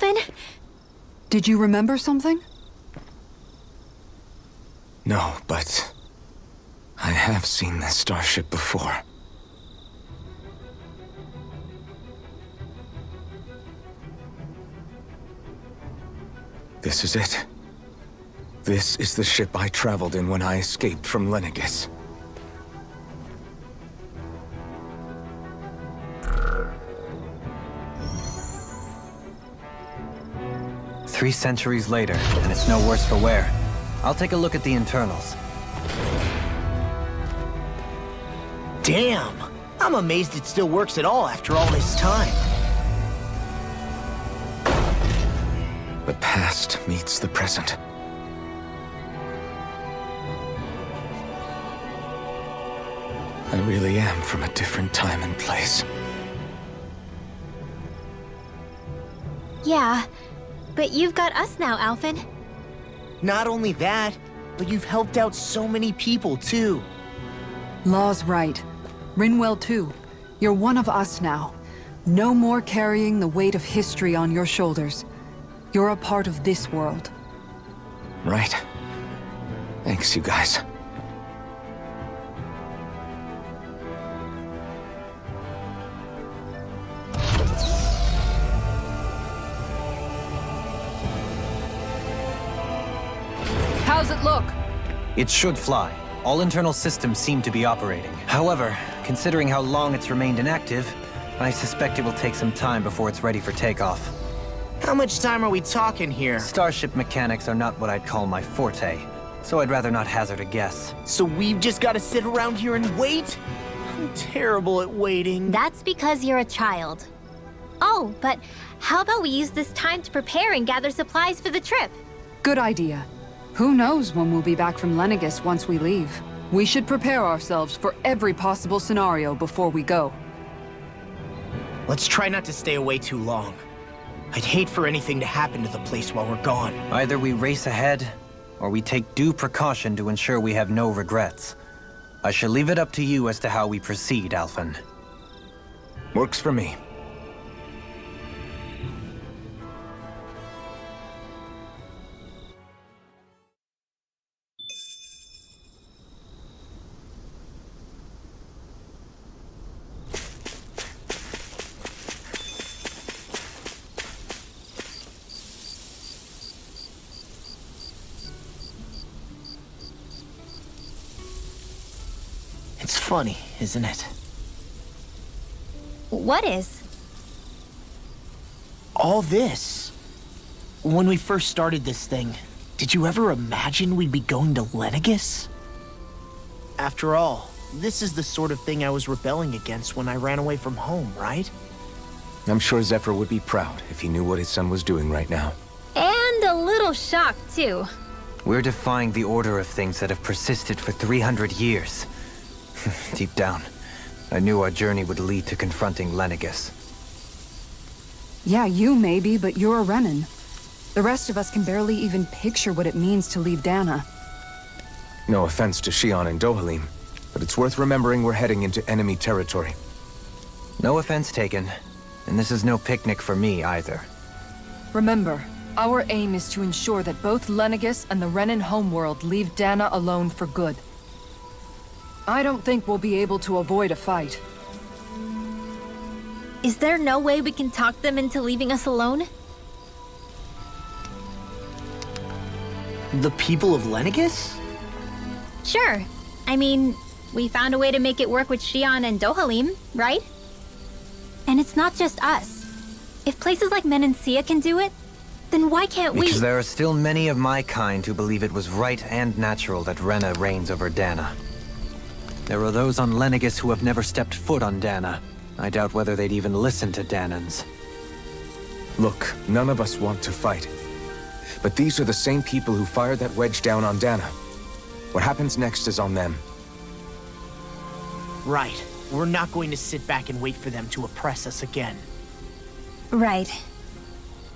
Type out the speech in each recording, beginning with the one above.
Alphen? Did you remember something? No, but I have seen this starship before. This is it. This is the ship I traveled in when I escaped from Lenegis. Three centuries later, and it's no worse for wear. I'll take a look at the internals. Damn! I'm amazed it still works at all after all this time. The past meets the present. I really am from a different time and place. Yeah, but you've got us now, Alphen. Not only that, but you've helped out so many people, too. Law's right. Rinwell too. You're one of us now. No more carrying the weight of history on your shoulders. You're a part of this world. Right. Thanks, you guys. How's it look? It should fly. All internal systems seem to be operating. However, considering how long it's remained inactive, I suspect it will take some time before it's ready for takeoff. How much time are we talking here? Starship mechanics are not what I'd call my forte, so I'd rather not hazard a guess. So we've just got to sit around here and wait? I'm terrible at waiting. That's because you're a child. Oh, but how about we use this time to prepare and gather supplies for the trip? Good idea. Who knows when we'll be back from Lenegis once we leave. We should prepare ourselves for every possible scenario before we go. Let's try not to stay away too long. I'd hate for anything to happen to the place while we're gone. Either we race ahead, or we take due precaution to ensure we have no regrets. I shall leave it up to you as to how we proceed, Alphen. Works for me. It's funny, isn't it? What is? All this. When we first started this thing, did you ever imagine we'd be going to Lenegis? After all, this is the sort of thing I was rebelling against when I ran away from home, right? I'm sure Zephyr would be proud if he knew what his son was doing right now. And a little shocked, too. We're defying the order of things that have persisted for 300 years. Deep down, I knew our journey would lead to confronting Lenegis. Yeah, you maybe, but you're a Renan. The rest of us can barely even picture what it means to leave Dana. No offense to Shion and Dohalim, but it's worth remembering we're heading into enemy territory. No offense taken, and this is no picnic for me either. Remember, our aim is to ensure that both Lenegis and the Renan homeworld leave Dana alone for good. I don't think we'll be able to avoid a fight. Is there no way we can talk them into leaving us alone? The people of Lenegis? Sure. I mean, we found a way to make it work with Shion and Dohalim, right? And it's not just us. If places like Menancia can do it, then why can't we? Because there are still many of my kind who believe it was right and natural that Rena reigns over Dana. There are those on Lenegis who have never stepped foot on Dana. I doubt whether they'd even listen to Danans. Look, none of us want to fight. But these are the same people who fired that wedge down on Dana. What happens next is on them. Right. We're not going to sit back and wait for them to oppress us again. Right.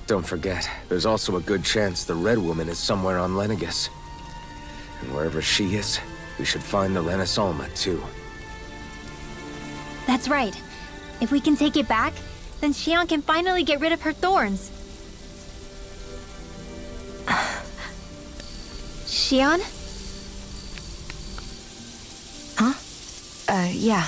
Don't forget, there's also a good chance the Red Woman is somewhere on Lenegis. And wherever she is, we should find the Renaissance too. That's right. If we can take it back, then Shion can finally get rid of her thorns. Shion? Huh? Yeah.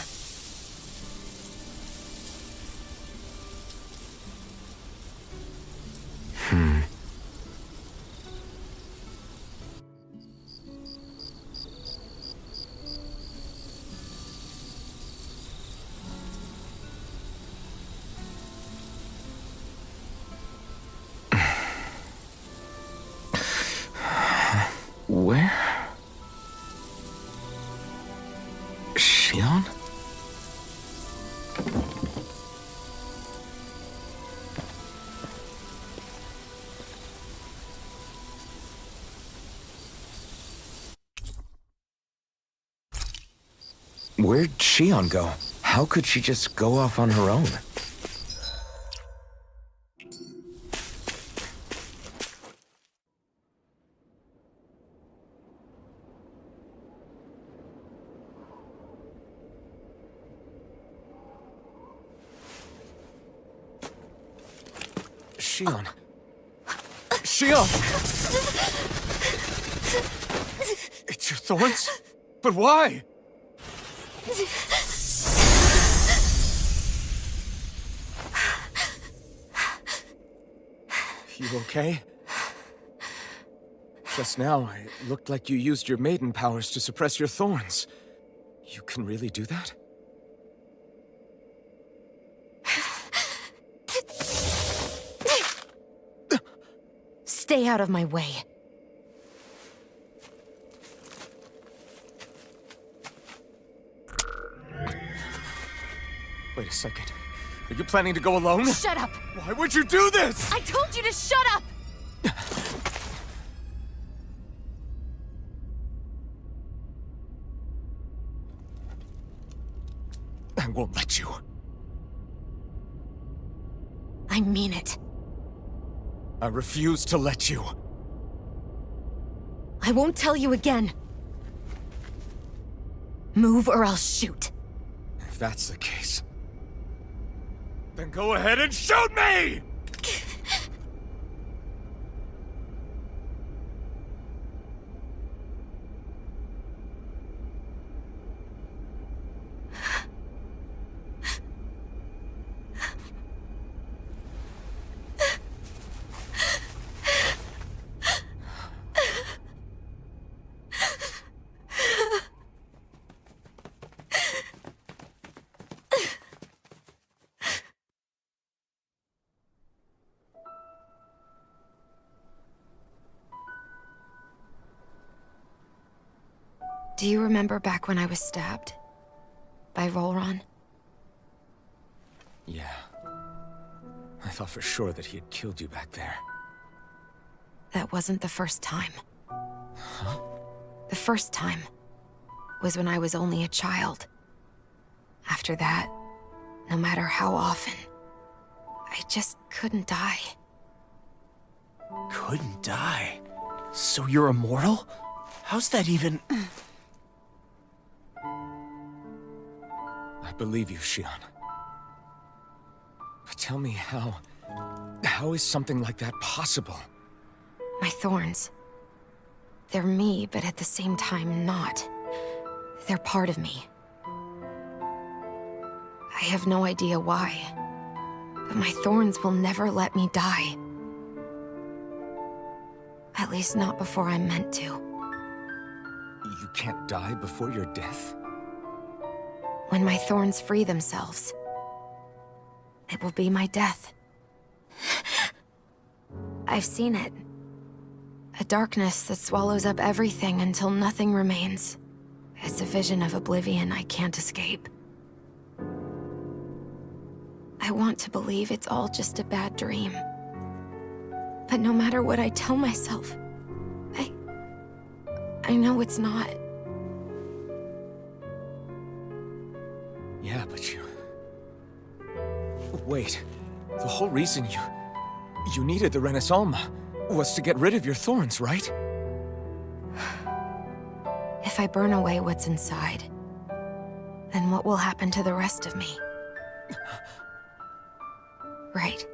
Where? Shion? Where'd Shion go? How could she just go off on her own? Shion. Shion! It's your thorns? But why? You okay? Just now, it looked like you used your maiden powers to suppress your thorns. You can really do that? Stay out of my way. Wait a second. Are you planning to go alone? Shut up! Why would you do this? I told you to shut up! I won't let you. I mean it. I refuse to let you. I won't tell you again. Move or I'll shoot. If that's the case, then go ahead and shoot me! Do you remember back when I was stabbed? By Volron? Yeah. I thought for sure that he had killed you back there. That wasn't the first time. The first time was when I was only a child. After that, no matter how often, I just couldn't die. Couldn't die? So you're immortal? How's that even... I believe you, Shion. But tell me how is something like that possible? My thorns. They're me, but at the same time not. They're part of me. I have no idea why, but my thorns will never let me die. At least not before I'm meant to. You can't die before your death? When my thorns free themselves, it will be my death. I've seen it. A darkness that swallows up everything until nothing remains. It's a vision of oblivion I can't escape. I want to believe it's all just a bad dream. But no matter what I tell myself, I know it's not. Yeah, but you... Wait. The whole reason you needed the Renaissance was to get rid of your thorns, right? If I burn away what's inside, then what will happen to the rest of me? Right.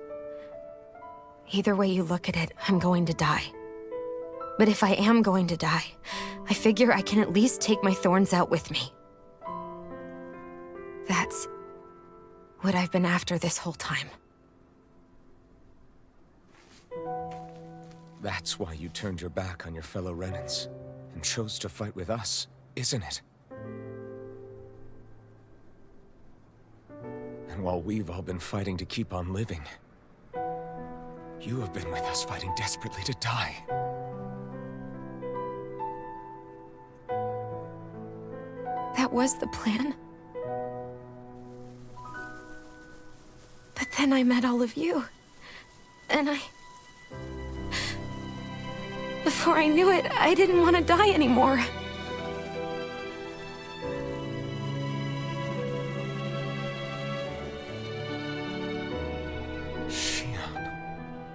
Either way you look at it, I'm going to die. But if I am going to die, I figure I can at least take my thorns out with me. That's what I've been after this whole time. That's why you turned your back on your fellow Renans and chose to fight with us, isn't it? And while we've all been fighting to keep on living, you have been with us fighting desperately to die. That was the plan. But then I met all of you. And before I knew it, I didn't want to die anymore. Shion,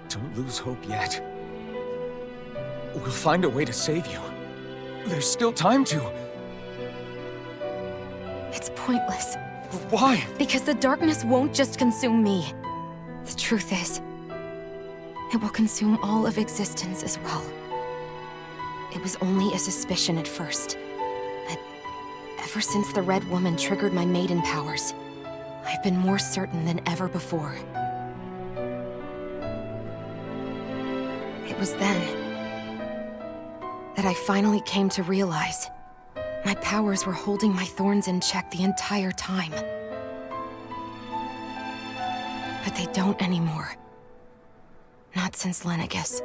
don't lose hope yet. We'll find a way to save you. There's still time to. It's pointless. Why? Because the darkness won't just consume me. The truth is, it will consume all of existence as well. It was only a suspicion at first. But ever since the Red Woman triggered my maiden powers, I've been more certain than ever before. It was then that I finally came to realize my powers were holding my thorns in check the entire time. But they don't anymore. Not since Lenegis,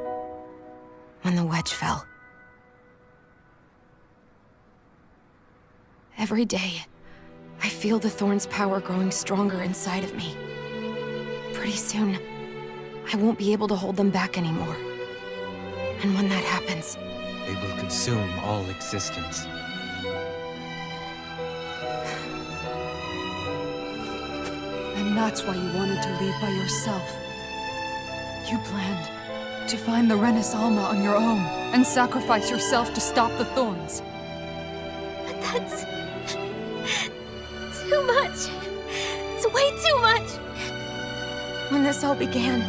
when the wedge fell. Every day, I feel the thorn's power growing stronger inside of me. Pretty soon, I won't be able to hold them back anymore. And when that happens, They will consume all existence. And that's why you wanted to leave by yourself. You planned to find the Renis Alma on your own and sacrifice yourself to stop the thorns. But that's too much. It's way too much. when this all began,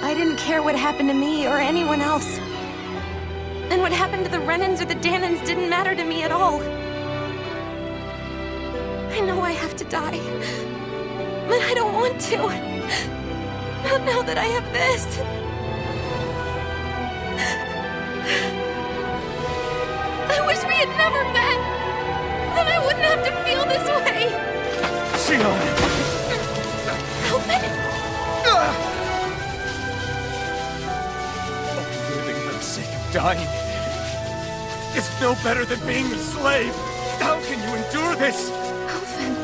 I didn't care what happened to me or anyone else. And what happened to the Renans or the Danans didn't matter to me at all. I know I have to die, but I don't want to. Not now that I have this. I wish we had never met. Then I wouldn't have to feel this way. Shion! Irving! Living for the sake of dying is no better than being a slave. How can you endure this? Irving.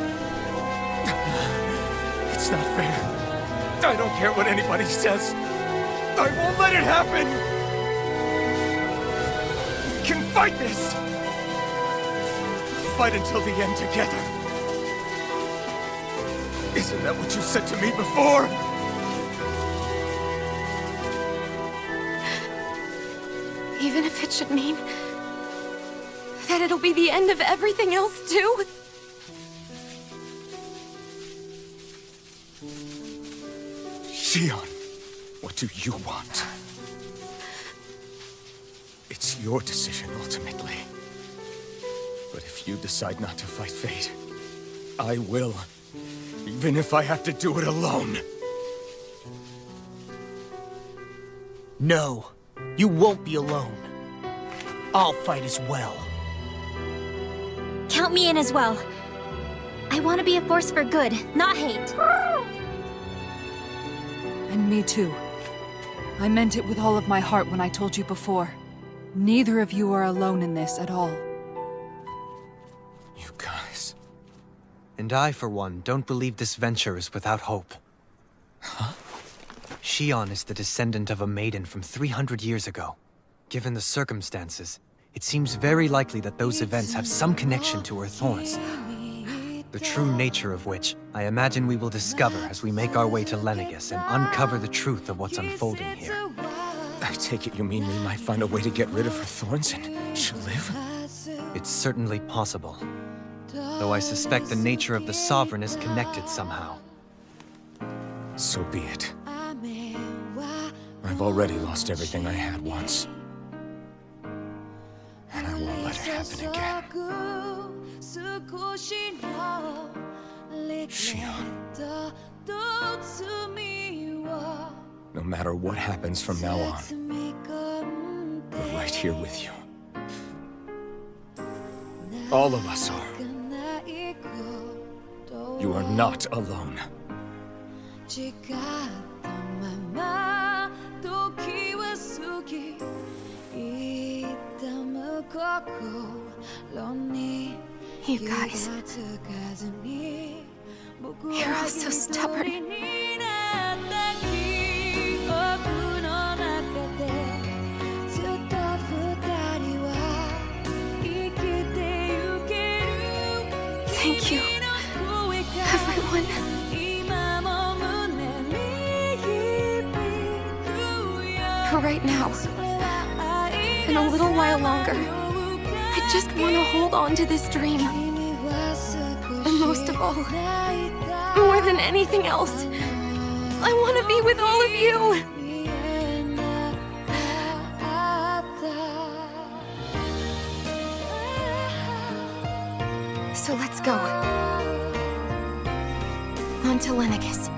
It's not fair. I don't care what anybody says. I won't let it happen. We can fight this. Fight until the end together. Isn't that what you said to me before? Even if it should mean that it'll be the end of everything else, too? Shion, what do you want? It's your decision, ultimately. But if you decide not to fight fate, I will. Even if I have to do it alone. No, you won't be alone. I'll fight as well. Count me in as well. I want to be a force for good, not hate. And me too. I meant it with all of my heart when I told you before. Neither of you are alone in this at all. You guys... And I, for one, don't believe this venture is without hope. Huh? Shion is the descendant of a maiden from 300 years ago. Given the circumstances, it seems very likely that those events have some connection to her thorns. The true nature of which, I imagine we will discover as we make our way to Lenegis and uncover the truth of what's unfolding here. I take it you mean we might find a way to get rid of her thorns and she'll live? It's certainly possible. Though I suspect the nature of the Sovereign is connected somehow. So be it. I've already lost everything I had once. happen again. Shion. No matter what happens from now on, we're right here with you. All of us are. You are not alone. You guys. You're all so stubborn. Thank you, everyone. For right now, and a little while longer, I just want to hold on to this dream. And most of all, more than anything else, I want to be with all of you. So let's go. On to Lenegis.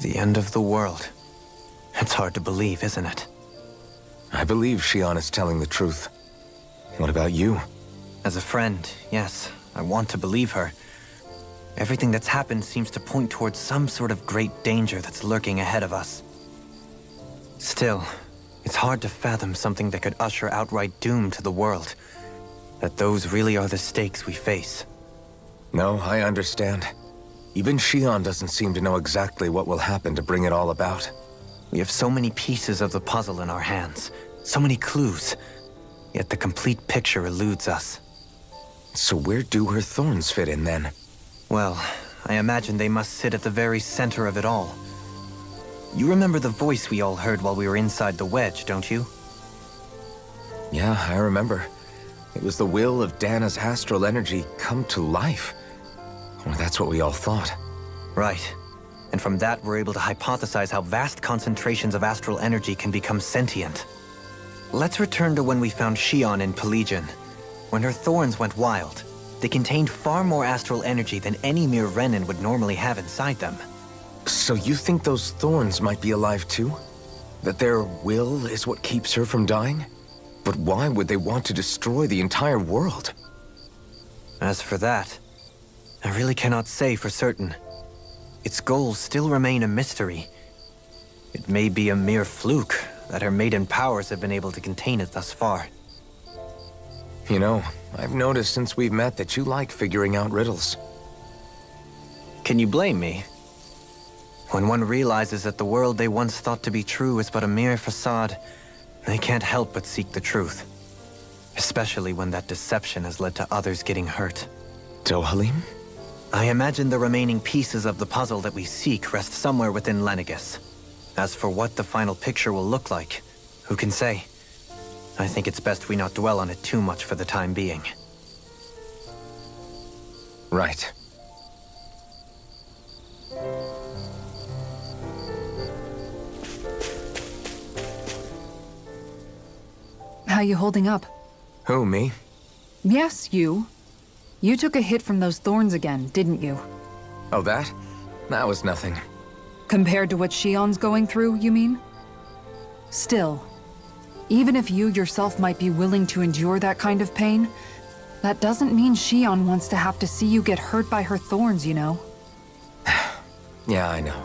The end of the world. It's hard to believe, isn't it? I believe Shion is telling the truth. What about you? As a friend, yes, I want to believe her. Everything that's happened seems to point towards some sort of great danger that's lurking ahead of us. Still, it's hard to fathom something that could usher outright doom to the world. That those really are the stakes we face. No, I understand. Even Shion doesn't seem to know exactly what will happen to bring it all about. We have so many pieces of the puzzle in our hands, so many clues, yet the complete picture eludes us. So where do her thorns fit in then? Well, I imagine they must sit at the very center of it all. You remember the voice we all heard while we were inside the wedge, don't you? Yeah, I remember. It was the will of Dana's astral energy come to life. Or that's what we all thought. Right. And from that, we're able to hypothesize how vast concentrations of astral energy can become sentient. Let's return to when we found Shion in Pelagian. When her thorns went wild, they contained far more astral energy than any mere Renin would normally have inside them. So you think those thorns might be alive too? That their will is what keeps her from dying? But why would they want to destroy the entire world? As for that, I really cannot say for certain. Its goals still remain a mystery. It may be a mere fluke that her maiden powers have been able to contain it thus far. You know, I've noticed since we've met that you like figuring out riddles. Can you blame me? When one realizes that the world they once thought to be true is but a mere facade, they can't help but seek the truth. Especially when that deception has led to others getting hurt. Dohalim? I imagine the remaining pieces of the puzzle that we seek rest somewhere within Lenegis. As for what the final picture will look like, who can say? I think it's best we not dwell on it too much for the time being. Right. How you holding up? Who, me? Yes, you. You took a hit from those thorns again, didn't you? Oh, that? That was nothing. Compared to what Shion's going through, you mean? Still, even if you yourself might be willing to endure that kind of pain, that doesn't mean Shion wants to have to see you get hurt by her thorns, you know? Yeah, I know.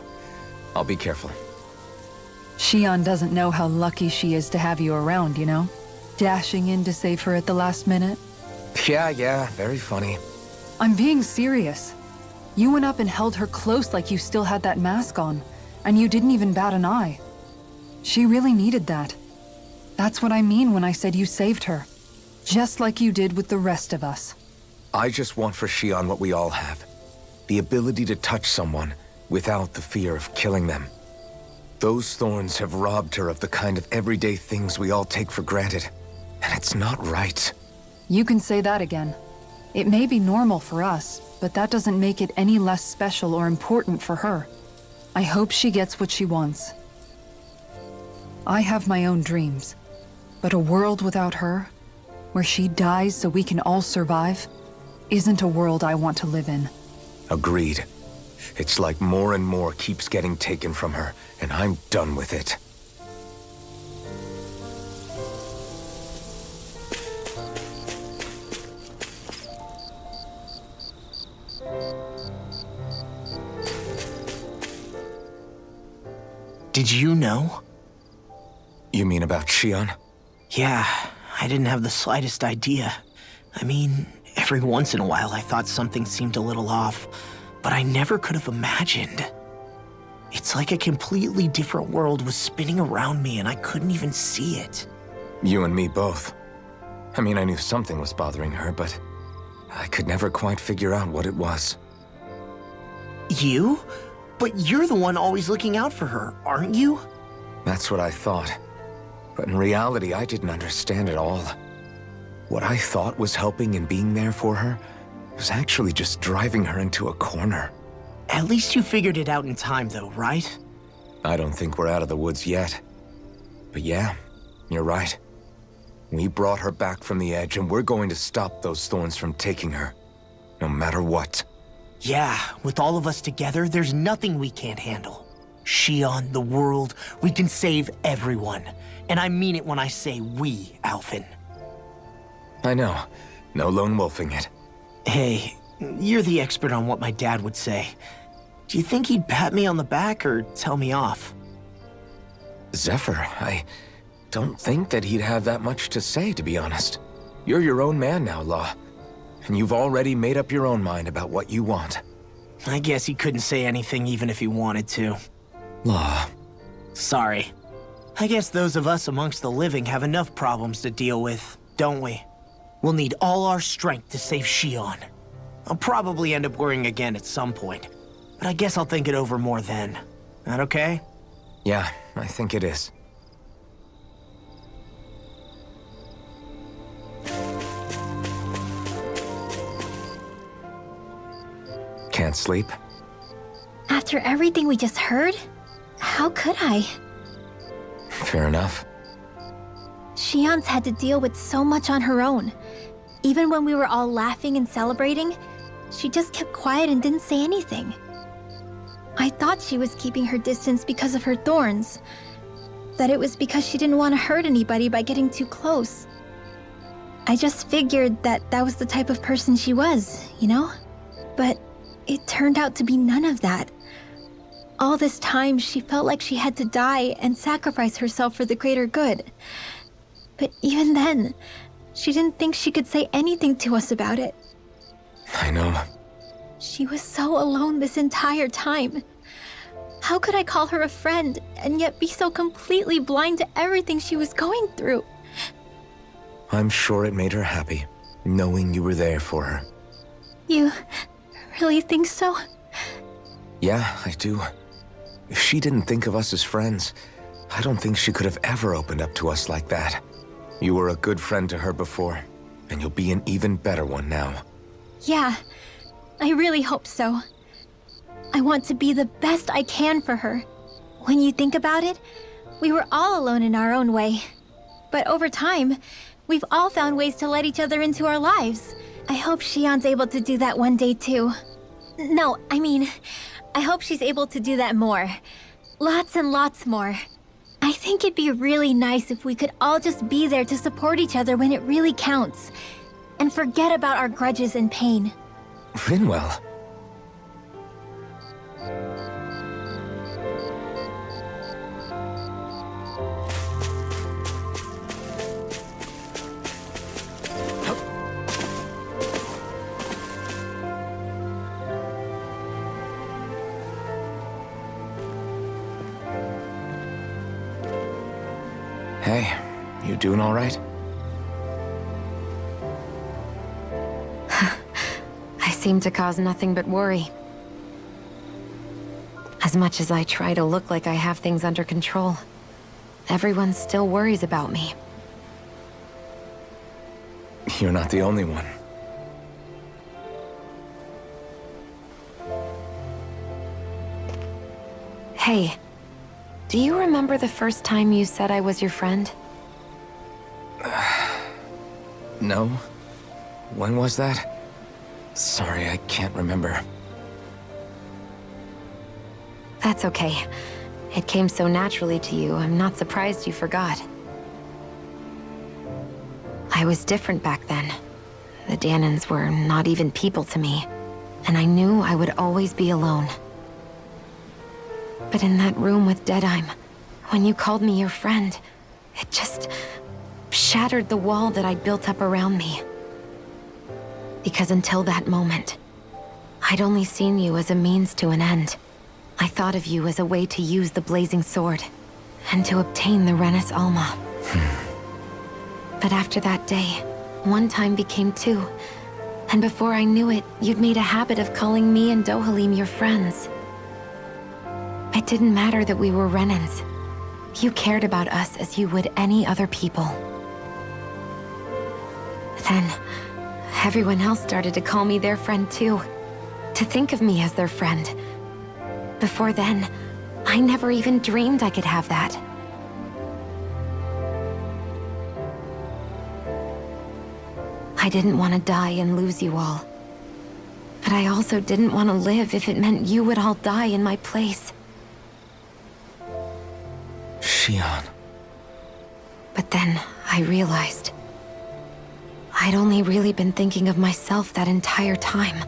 I'll be careful. Shion doesn't know how lucky she is to have you around, you know? Dashing in to save her at the last minute. Yeah, very funny. I'm being serious. You went up and held her close like you still had that mask on, and you didn't even bat an eye. She really needed that. That's what I mean when I said you saved her. Just like you did with the rest of us. I just want for Shion what we all have. The ability to touch someone without the fear of killing them. Those thorns have robbed her of the kind of everyday things we all take for granted. And it's not right. You can say that again. It may be normal for us, but that doesn't make it any less special or important for her. I hope she gets what she wants. I have my own dreams, but a world without her, where she dies so we can all survive, isn't a world I want to live in. Agreed. It's like more and more keeps getting taken from her, and I'm done with it. Did you know? You mean about Shion? Yeah, I didn't have the slightest idea. I mean, every once in a while I thought something seemed a little off, but I never could have imagined. It's like a completely different world was spinning around me and I couldn't even see it. You and me both. I mean, I knew something was bothering her, but I could never quite figure out what it was. You? But you're the one always looking out for her, aren't you? That's what I thought. But in reality, I didn't understand it all. What I thought was helping and being there for her was actually just driving her into a corner. At least you figured it out in time, though, right? I don't think we're out of the woods yet. But yeah, you're right. We brought her back from the edge, and we're going to stop those thorns from taking her, no matter what. Yeah, with all of us together, there's nothing we can't handle. Shion, the world, we can save everyone. And I mean it when I say we, Alphen. I know. No lone wolfing it. Hey, you're the expert on what my dad would say. Do you think he'd pat me on the back or tell me off? Zephyr, I don't think that he'd have that much to say, to be honest. You're your own man now, Law. And you've already made up your own mind about what you want. I guess he couldn't say anything even if he wanted to. Law. Sorry. I guess those of us amongst the living have enough problems to deal with, don't we? We'll need all our strength to save Shion. I'll probably end up worrying again at some point, but I guess I'll think it over more then. That okay? Yeah, I think it is. Can't sleep? After everything we just heard, how could I? Fair enough. Shion's had to deal with so much on her own. Even when we were all laughing and celebrating, she just kept quiet and didn't say anything. I thought she was keeping her distance because of her thorns. That it was because she didn't want to hurt anybody by getting too close. I just figured that that was the type of person she was, you know? But it turned out to be none of that. All this time, she felt like she had to die and sacrifice herself for the greater good. But even then, she didn't think she could say anything to us about it. I know. She was so alone this entire time. How could I call her a friend and yet be so completely blind to everything she was going through? I'm sure it made her happy, knowing you were there for her. You really think so? Yeah, I do. If she didn't think of us as friends, I don't think she could have ever opened up to us like that. You were a good friend to her before, and you'll be an even better one now. Yeah, I really hope so. I want to be the best I can for her. When you think about it, we were all alone in our own way. But over time, we've all found ways to let each other into our lives. I hope Shion's able to do that one day too. No, I mean, I hope she's able to do that more. Lots and lots more. I think it'd be really nice if we could all just be there to support each other when it really counts. And forget about our grudges and pain. Rinwell. Hey, you doing all right? seem to cause nothing but worry. As much as I try to look like I have things under control, everyone still worries about me. You're not the only one. Hey, do you remember the first time you said I was your friend? No? When was that? Sorry, I can't remember. That's okay. It came so naturally to you, I'm not surprised you forgot. I was different back then. The Danans were not even people to me, and I knew I would always be alone. But in that room with Deadime, when you called me your friend, it just shattered the wall that I'd built up around me. Because until that moment, I'd only seen you as a means to an end. I thought of you as a way to use the blazing sword, and to obtain the Renis Alma. But after that day, one time became two, and before I knew it, you'd made a habit of calling me and Dohalim your friends. It didn't matter that we were Renans. You cared about us as you would any other people. Then, everyone else started to call me their friend too. To think of me as their friend. Before then, I never even dreamed I could have that. I didn't want to die and lose you all. But I also didn't want to live if it meant you would all die in my place. Shion. But then I realized I'd only really been thinking of myself that entire time.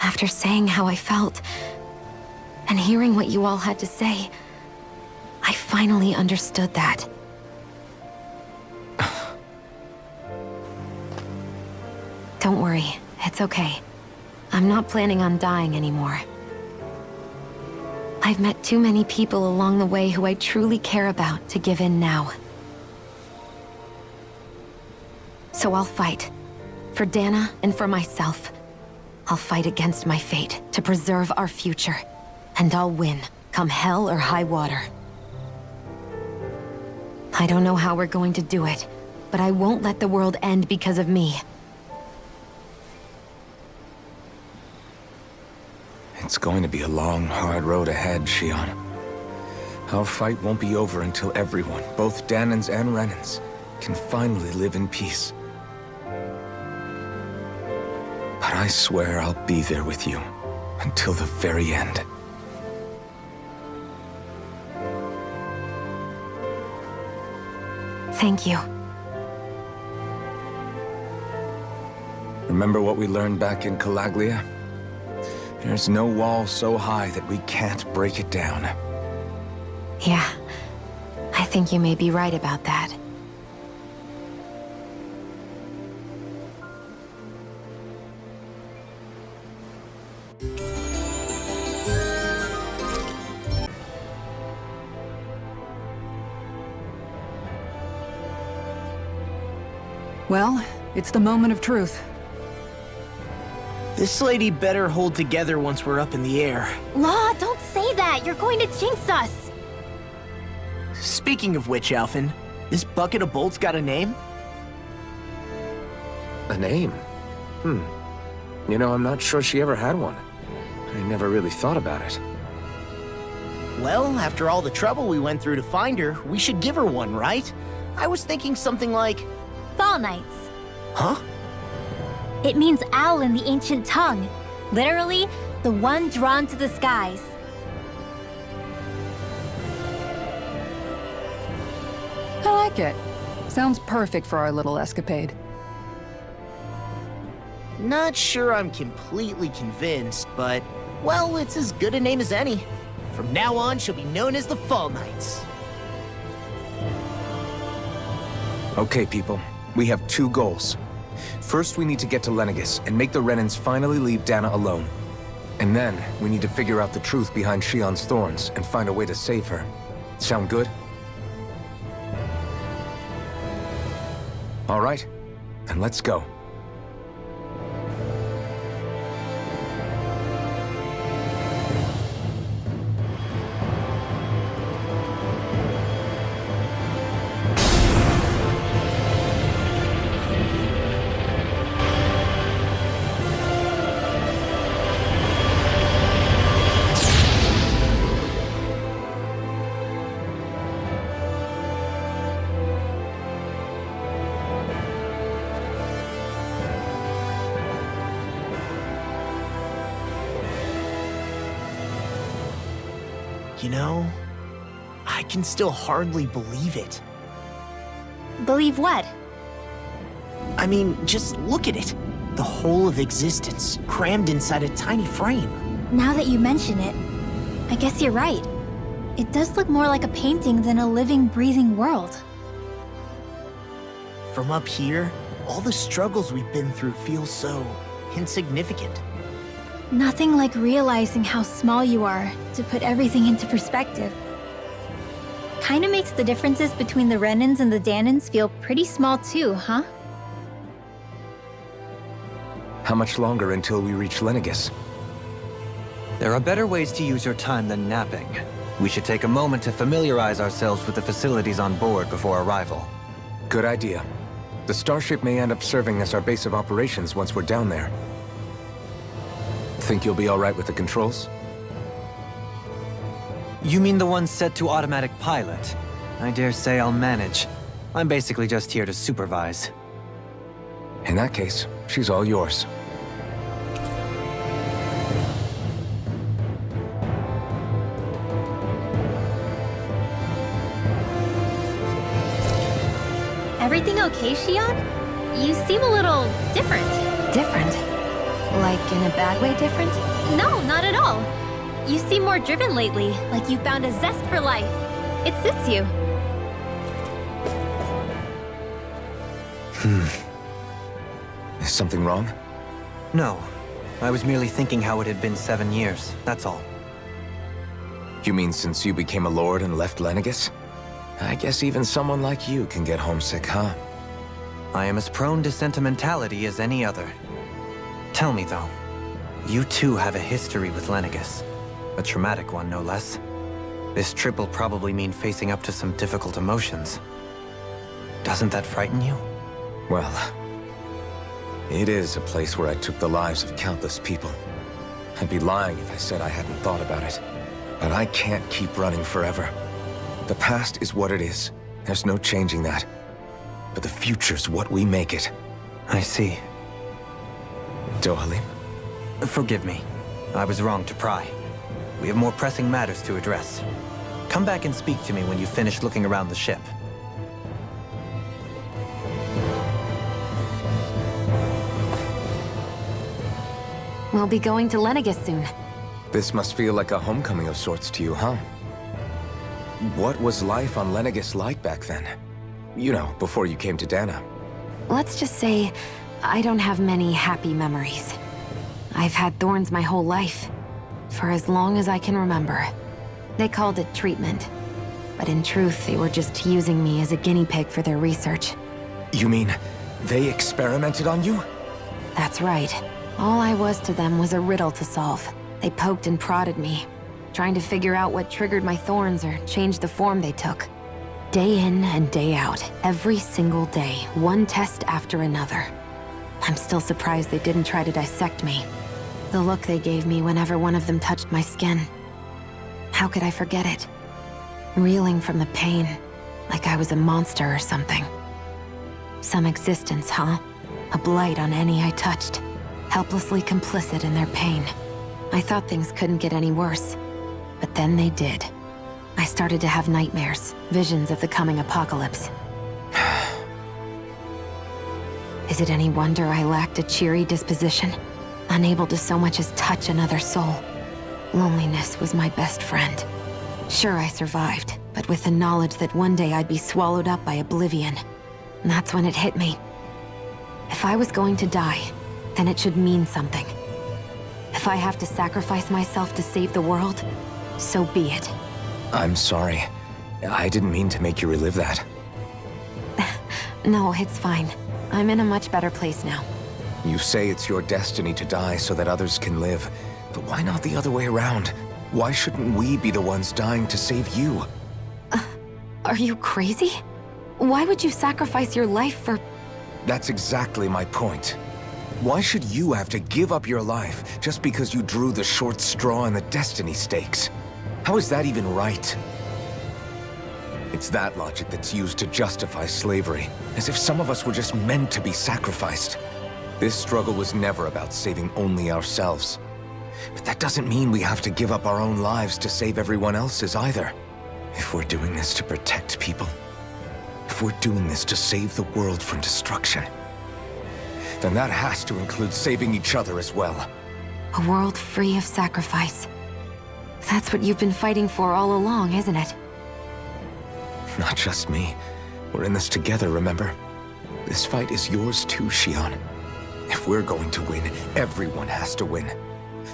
After saying how I felt, and hearing what you all had to say, I finally understood that. Don't worry, it's okay. I'm not planning on dying anymore. I've met too many people along the way who I truly care about to give in now. So I'll fight. For Dana and for myself. I'll fight against my fate to preserve our future. And I'll win, come hell or high water. I don't know how we're going to do it, but I won't let the world end because of me. It's going to be a long, hard road ahead, Shion. Our fight won't be over until everyone, both Danans and Renans, can finally live in peace. But I swear I'll be there with you, until the very end. Thank you. Remember what we learned back in Calaglia? There's no wall so high that we can't break it down. Yeah, I think you may be right about that. Well, it's the moment of truth. This lady better hold together once we're up in the air. Law, don't say that! You're going to jinx us! Speaking of which, Alphen, this bucket of bolts got a name? A name? You know, I'm not sure she ever had one. I never really thought about it. Well, after all the trouble we went through to find her, we should give her one, right? I was thinking something like... Fall Knights. Huh? It means owl in the ancient tongue. Literally, the one drawn to the skies. I like it. Sounds perfect for our little escapade. Not sure I'm completely convinced, but, well, it's as good a name as any. From now on, she'll be known as the Fall Knights. Okay, people. We have two goals. First, we need to get to Lenegis and make the Renans finally leave Dana alone. And then, we need to figure out the truth behind Shion's thorns and find a way to save her. Sound good? All right, then let's go. You know, I can still hardly believe it. Believe what? I mean, just look at it. The whole of existence crammed inside a tiny frame. Now that you mention it, I guess you're right. It does look more like a painting than a living, breathing world. From up here, all the struggles we've been through feel so insignificant. Nothing like realizing how small you are to put everything into perspective. Kinda makes the differences between the Renans and the Danans feel pretty small too, huh? How much longer until we reach Lenegis? There are better ways to use your time than napping. We should take a moment to familiarize ourselves with the facilities on board before arrival. Good idea. The starship may end up serving as our base of operations once we're down there. Think you'll be all right with the controls? You mean the one set to automatic pilot? I dare say I'll manage. I'm basically just here to supervise. In that case, she's all yours. Everything okay, Shion? You seem a little different. Different? Like in a bad way different? No, not at all. You seem more driven lately, like you found a zest for life. It suits you. Is something wrong? No. I was merely thinking how it had been 7 years, that's all. You mean since you became a lord and left Lenegis? I guess even someone like you can get homesick, huh? I am as prone to sentimentality as any other. Tell me though, you too have a history with Lenegis. A traumatic one, no less. This trip will probably mean facing up to some difficult emotions. Doesn't that frighten you? Well, it is a place where I took the lives of countless people. I'd be lying if I said I hadn't thought about it. But I can't keep running forever. The past is what it is. There's no changing that. But the future's what we make it. I see. Dohalim? Forgive me. I was wrong to pry. We have more pressing matters to address. Come back and speak to me when you finish looking around the ship. We'll be going to Lenegis soon. This must feel like a homecoming of sorts to you, huh? What was life on Lenegis like back then? You know, before you came to Dana. Let's just say, I don't have many happy memories. I've had thorns my whole life, for as long as I can remember. They called it treatment, but in truth, they were just using me as a guinea pig for their research. You mean, they experimented on you? That's right. All I was to them was a riddle to solve. They poked and prodded me, trying to figure out what triggered my thorns or changed the form they took. Day in and day out, every single day, one test after another. I'm still surprised they didn't try to dissect me. The look they gave me whenever one of them touched my skin. How could I forget it? Reeling from the pain, like I was a monster or something. Some existence, huh? A blight on any I touched, helplessly complicit in their pain. I thought things couldn't get any worse, but then they did. I started to have nightmares, visions of the coming apocalypse. Is it any wonder I lacked a cheery disposition? Unable to so much as touch another soul. Loneliness was my best friend. Sure, I survived, but with the knowledge that one day I'd be swallowed up by oblivion. And that's when it hit me. If I was going to die, then it should mean something. If I have to sacrifice myself to save the world, so be it. I'm sorry. I didn't mean to make you relive that. No, it's fine. I'm in a much better place now. You say it's your destiny to die so that others can live. But why not the other way around? Why shouldn't we be the ones dying to save you? Are you crazy? Why would you sacrifice your life for... That's exactly my point. Why should you have to give up your life just because you drew the short straw in the destiny stakes? How is that even right? It's that logic that's used to justify slavery, as if some of us were just meant to be sacrificed. This struggle was never about saving only ourselves. But that doesn't mean we have to give up our own lives to save everyone else's either. If we're doing this to protect people, if we're doing this to save the world from destruction, then that has to include saving each other as well. A world free of sacrifice. That's what you've been fighting for all along, isn't it? Not just me. We're in this together, remember? This fight is yours too, Xion. If we're going to win, everyone has to win.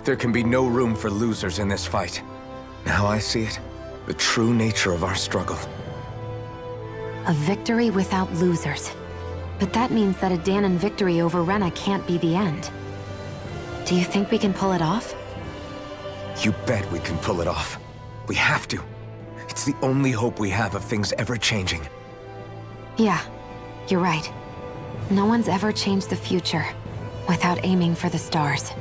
There can be no room for losers in this fight. Now I see it. The true nature of our struggle. A victory without losers. But that means that a Dahnan victory over Rena can't be the end. Do you think we can pull it off? You bet we can pull it off. We have to. It's the only hope we have of things ever changing. Yeah, you're right. No one's ever changed the future without aiming for the stars.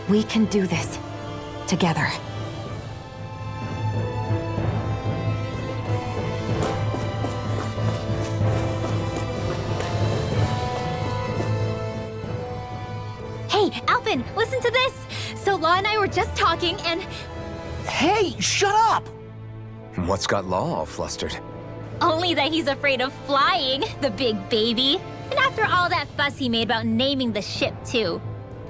We can do this. Together. Hey, Alphen, listen to this! So Law and I were just talking and... Hey, shut up! What's got Law all flustered? Only that he's afraid of flying, the big baby. And after all that fuss he made about naming the ship, too.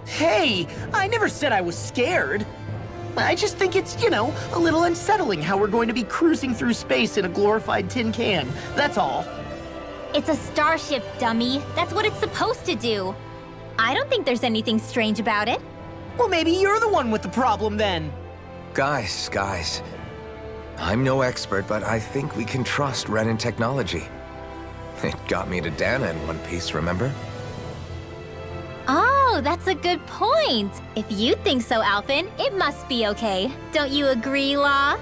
Hey, I never said I was scared. I just think it's, a little unsettling how we're going to be cruising through space in a glorified tin can. That's all. It's a starship, dummy. That's what it's supposed to do. I don't think there's anything strange about it. Well, maybe you're the one with the problem then. Guys. I'm no expert, but I think we can trust Renan technology. It got me to Dahna in one piece, remember? Oh, that's a good point. If you think so, Alphen, it must be okay. Don't you agree, Law?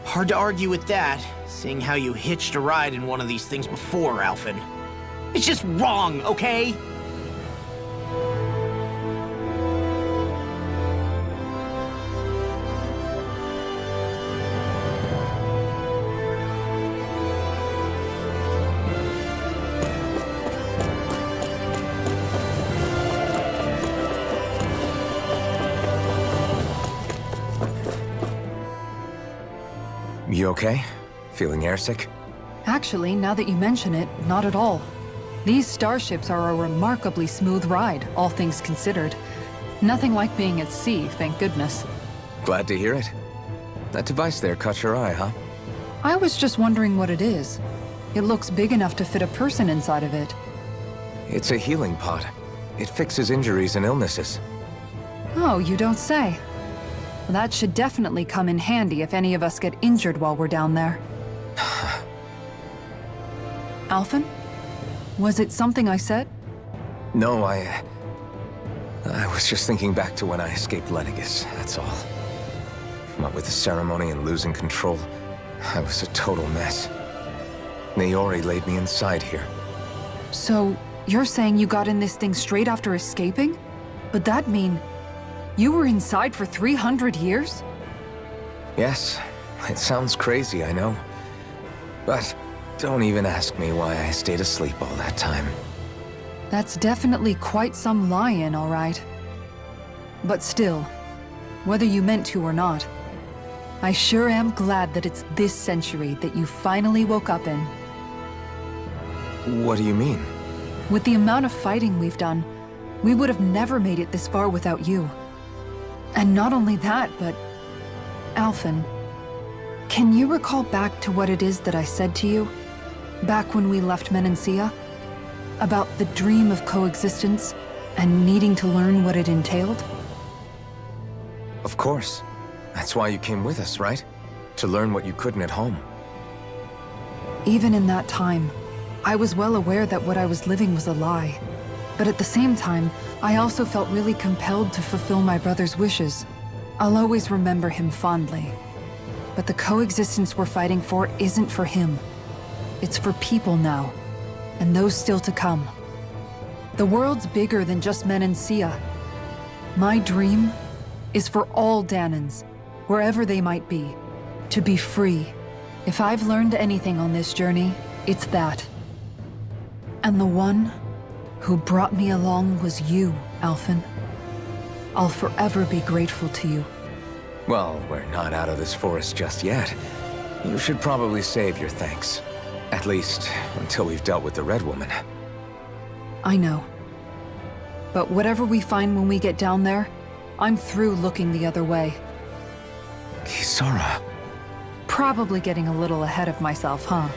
Hard to argue with that, seeing how you hitched a ride in one of these things before, Alphen. It's just wrong, okay? You okay? Feeling airsick? Actually, now that you mention it, not at all. These starships are a remarkably smooth ride, all things considered. Nothing like being at sea, thank goodness. Glad to hear it. That device there caught your eye, huh? I was just wondering what it is. It looks big enough to fit a person inside of it. It's a healing pod. It fixes injuries and illnesses. Oh, you don't say. That should definitely come in handy if any of us get injured while we're down there. Alphen? Was it something I said? No, I was just thinking back to when I escaped Lenegis, that's all. What with the ceremony and losing control, I was a total mess. Naori laid me inside here. So, you're saying you got in this thing straight after escaping? But that mean... you were inside for 300 years? Yes, it sounds crazy, I know. But don't even ask me why I stayed asleep all that time. That's definitely quite some lie-in, all right. But still, whether you meant to or not, I sure am glad that it's this century that you finally woke up in. What do you mean? With the amount of fighting we've done, we would have never made it this far without you. And not only that, but... Alphen, can you recall back to what it is that I said to you? Back when we left Menancia? About the dream of coexistence, and needing to learn what it entailed? Of course. That's why you came with us, right? To learn what you couldn't at home. Even in that time, I was well aware that what I was living was a lie. But at the same time, I also felt really compelled to fulfill my brother's wishes. I'll always remember him fondly. But the coexistence we're fighting for isn't for him. It's for people now, and those still to come. The world's bigger than just Menancia. My dream is for all Dahnans, wherever they might be, to be free. If I've learned anything on this journey, it's that. And the one who brought me along was you, Alphen. I'll forever be grateful to you. Well, we're not out of this forest just yet. You should probably save your thanks. At least, until we've dealt with the Red Woman. I know. But whatever we find when we get down there, I'm through looking the other way. Kisara. Probably getting a little ahead of myself, huh?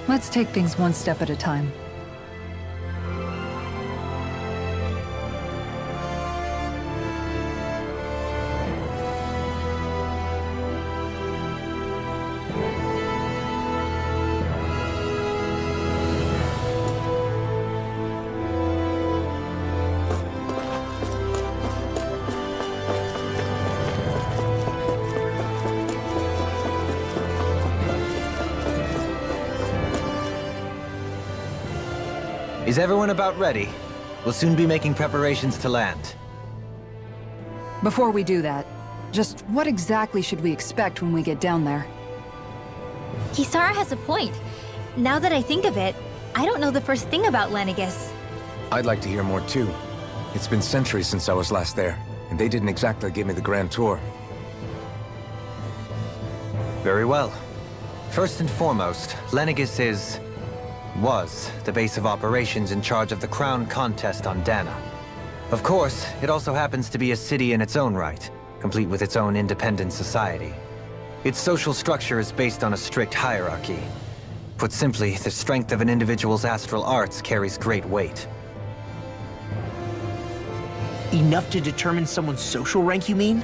Let's take things one step at a time. Is everyone about ready? We'll soon be making preparations to land. Before we do that, just what exactly should we expect when we get down there? Kisara has a point. Now that I think of it, I don't know the first thing about Lenegis. I'd like to hear more too. It's been centuries since I was last there, and they didn't exactly give me the grand tour. Very well. First and foremost, Lenegis was the base of operations in charge of the crown contest on Dana. Of course, it also happens to be a city in its own right, complete with its own independent society. Its social structure is based on a strict hierarchy. Put simply, the strength of an individual's astral arts carries great weight. Enough to determine someone's social rank, you mean?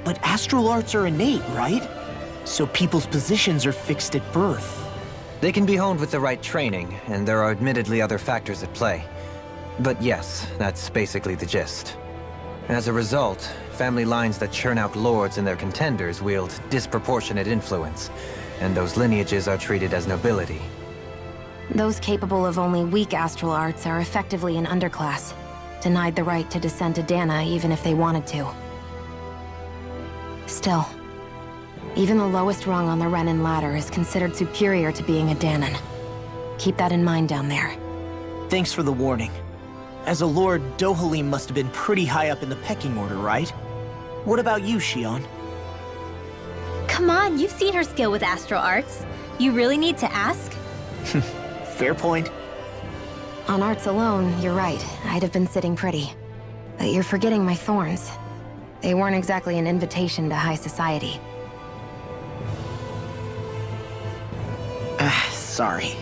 But astral arts are innate, right? So people's positions are fixed at birth. They can be honed with the right training, and there are admittedly other factors at play. But yes, that's basically the gist. As a result, family lines that churn out lords and their contenders wield disproportionate influence, and those lineages are treated as nobility. Those capable of only weak astral arts are effectively an underclass, denied the right to descend to Dana even if they wanted to. Still, even the lowest rung on the Renin ladder is considered superior to being a Danan. Keep that in mind down there. Thanks for the warning. As a lord, Dohalim must have been pretty high up in the pecking order, right? What about you, Shion? Come on, you've seen her skill with astral arts. You really need to ask? Fair point. On arts alone, you're right. I'd have been sitting pretty. But you're forgetting my thorns. They weren't exactly an invitation to high society. Sorry.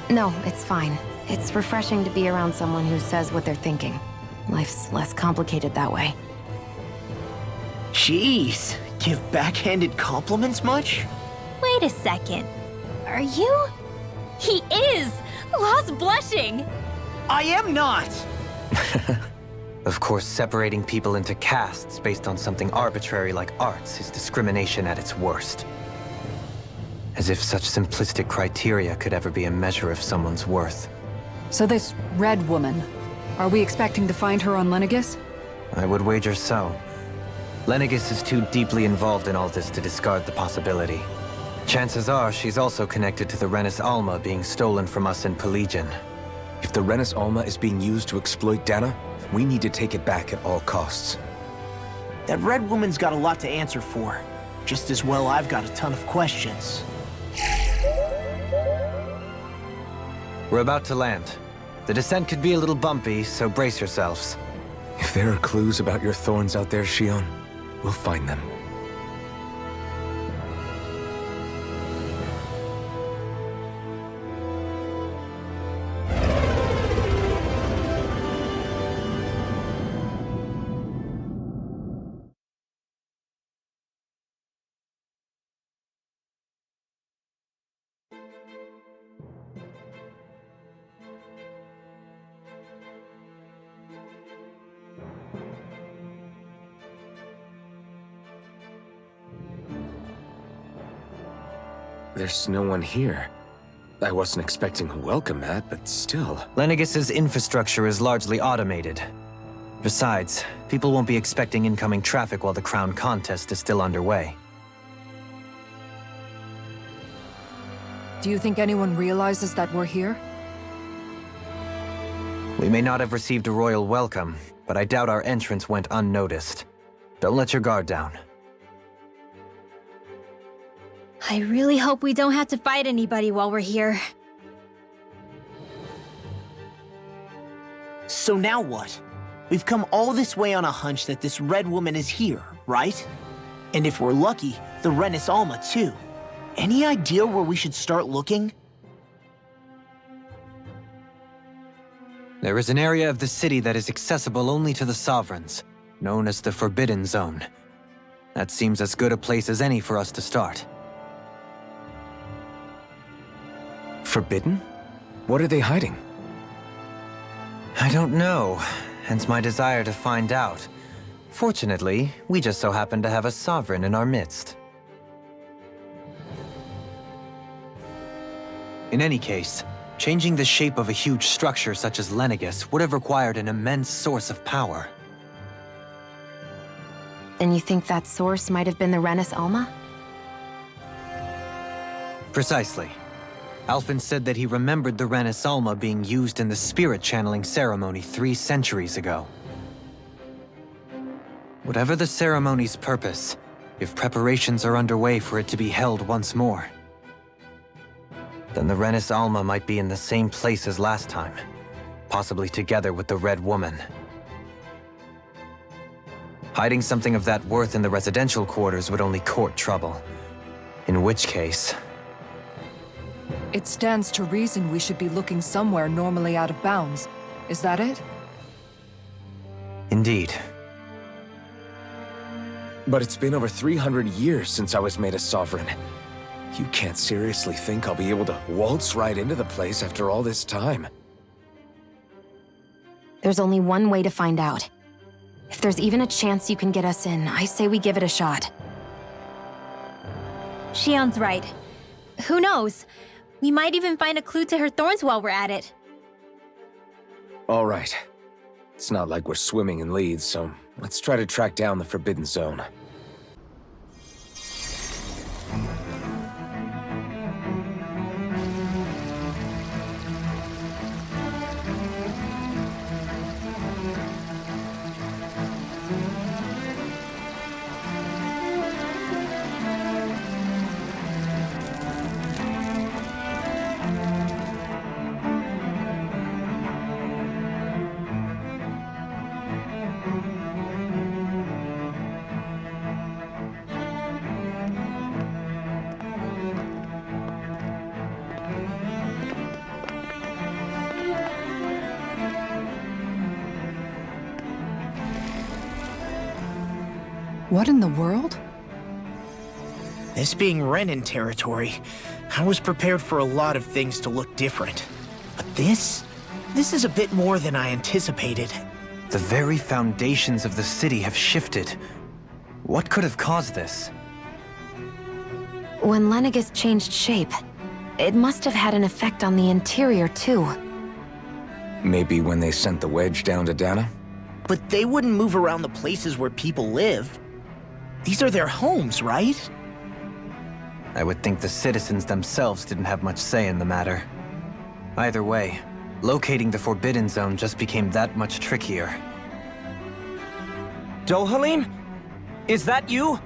No, it's fine. It's refreshing to be around someone who says what they're thinking. Life's less complicated that way. Jeez, give backhanded compliments much? Wait a second. Are you? He is! Lost blushing! I am not! Of course, separating people into castes based on something arbitrary like arts is discrimination at its worst. As if such simplistic criteria could ever be a measure of someone's worth. So this Red Woman, are we expecting to find her on Lenegis? I would wager so. Lenegis is too deeply involved in all this to discard the possibility. Chances are she's also connected to the Renis Alma being stolen from us in Pelegion. If the Renis Alma is being used to exploit Dana, we need to take it back at all costs. That Red Woman's got a lot to answer for. Just as well I've got a ton of questions. We're about to land. The descent could be a little bumpy, so brace yourselves. If there are clues about your thorns out there, Shion, we'll find them. There's no one here. I wasn't expecting a welcome mat, but still. Lenegis's infrastructure is largely automated. Besides, people won't be expecting incoming traffic while the crown contest is still underway. Do you think anyone realizes that we're here? We may not have received a royal welcome, but I doubt our entrance went unnoticed. Don't let your guard down. I really hope we don't have to fight anybody while we're here. So now what? We've come all this way on a hunch that this red woman is here, right? And if we're lucky, the Renis Alma too. Any idea where we should start looking? There is an area of the city that is accessible only to the Sovereigns, known as the Forbidden Zone. That seems as good a place as any for us to start. Forbidden? What are they hiding? I don't know, hence my desire to find out. Fortunately, we just so happen to have a Sovereign in our midst. In any case, changing the shape of a huge structure such as Lenegis would have required an immense source of power. And you think that source might have been the Renis Alma? Precisely. Alphen said that he remembered the Renis Alma being used in the spirit channeling ceremony 3 centuries ago. Whatever the ceremony's purpose, if preparations are underway for it to be held once more, then the Renis Alma might be in the same place as last time, possibly together with the Red Woman. Hiding something of that worth in the residential quarters would only court trouble. In which case... It stands to reason we should be looking somewhere normally out of bounds. Is that it? Indeed. But it's been over 300 years since I was made a sovereign. You can't seriously think I'll be able to waltz right into the place after all this time. There's only one way to find out. If there's even a chance you can get us in, I say we give it a shot. Shion's right. Who knows? We might even find a clue to her thorns while we're at it. All right. It's not like we're swimming in leads, so let's try to track down the Forbidden Zone. What in the world? This being Renin territory, I was prepared for a lot of things to look different. But this is a bit more than I anticipated. The very foundations of the city have shifted. What could have caused this? When Lenegis changed shape, it must have had an effect on the interior too. Maybe when they sent the wedge down to Dana? But they wouldn't move around the places where people live. These are their homes, right? I would think the citizens themselves didn't have much say in the matter. Either way, locating the Forbidden Zone just became that much trickier. Dohalim? Is that you?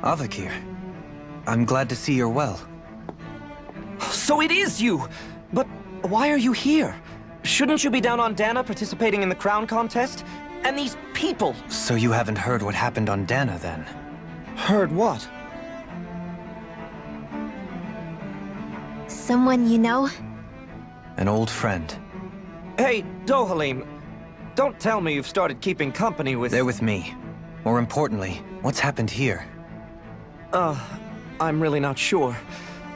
Avakir, I'm glad to see you're well. So it is you! But why are you here? Shouldn't you be down on Dana participating in the crown contest? And these people! So you haven't heard what happened on Dana, then? Heard what? Someone you know? An old friend. Hey, Dohalim, don't tell me you've started keeping company with... They're with me. More importantly, what's happened here? I'm really not sure.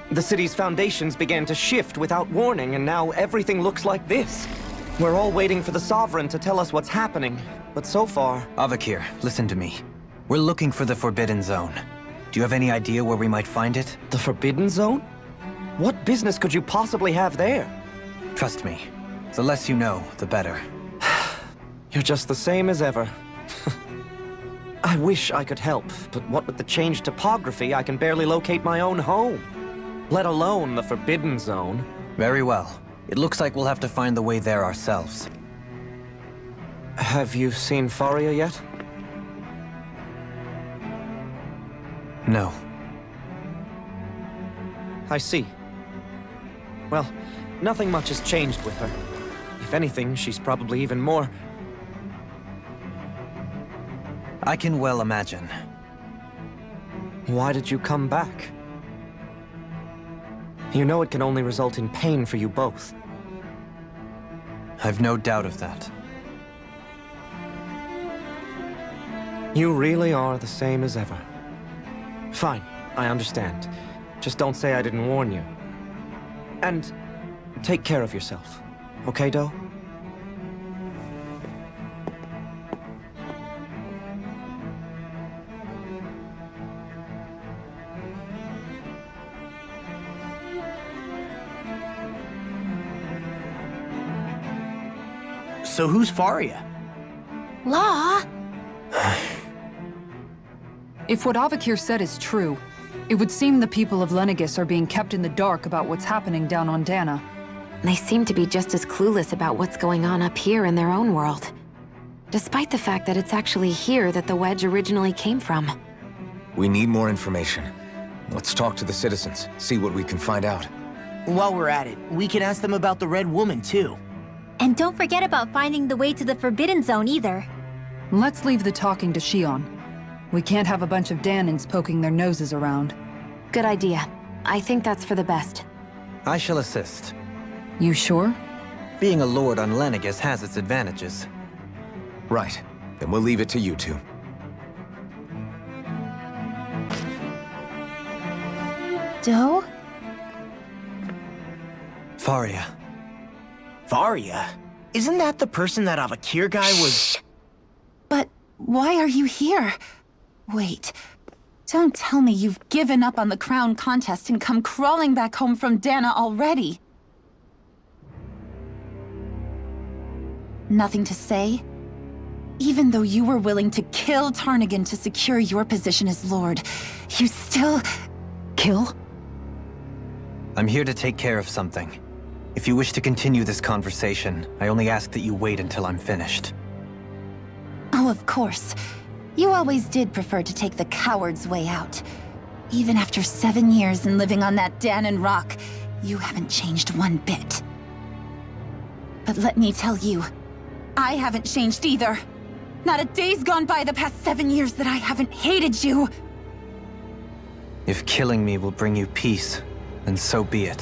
The city's foundations began to shift without warning, and now everything looks like this. We're all waiting for the Sovereign to tell us what's happening, but so far... Avakir, listen to me. We're looking for the Forbidden Zone. Do you have any idea where we might find it? The Forbidden Zone? What business could you possibly have there? Trust me. The less you know, the better. You're just the same as ever. I wish I could help, but what with the changed topography, I can barely locate my own home. Let alone the Forbidden Zone. Very well. It looks like we'll have to find the way there ourselves. Have you seen Faria yet? No. I see. Well, nothing much has changed with her. If anything, she's probably even more... I can well imagine. Why did you come back? You know it can only result in pain for you both. I've no doubt of that. You really are the same as ever. Fine, I understand. Just don't say I didn't warn you. And take care of yourself, okay, Do? So who's Faria? Law? If what Avakir said is true, it would seem the people of Lenegis are being kept in the dark about what's happening down on Dana. They seem to be just as clueless about what's going on up here in their own world. Despite the fact that it's actually here that the wedge originally came from. We need more information. Let's talk to the citizens, see what we can find out. While we're at it, we can ask them about the Red Woman, too. And don't forget about finding the way to the Forbidden Zone either. Let's leave the talking to Shion. We can't have a bunch of Danins poking their noses around. Good idea. I think that's for the best. I shall assist. You sure? Being a lord on Lenegis has its advantages. Right. Then we'll leave it to you two. Do? Faria. Faria? Isn't that the person that Avakir guy was... But why are you here? Wait. Don't tell me you've given up on the crown contest and come crawling back home from Dana already. Nothing to say? Even though you were willing to kill Tarnigan to secure your position as Lord, you still... Kill? I'm here to take care of something. If you wish to continue this conversation, I only ask that you wait until I'm finished. Oh, of course. You always did prefer to take the coward's way out. Even after 7 years and living on that Danon rock, you haven't changed one bit. But let me tell you, I haven't changed either. Not a day's gone by the past 7 years that I haven't hated you. If killing me will bring you peace, then so be it.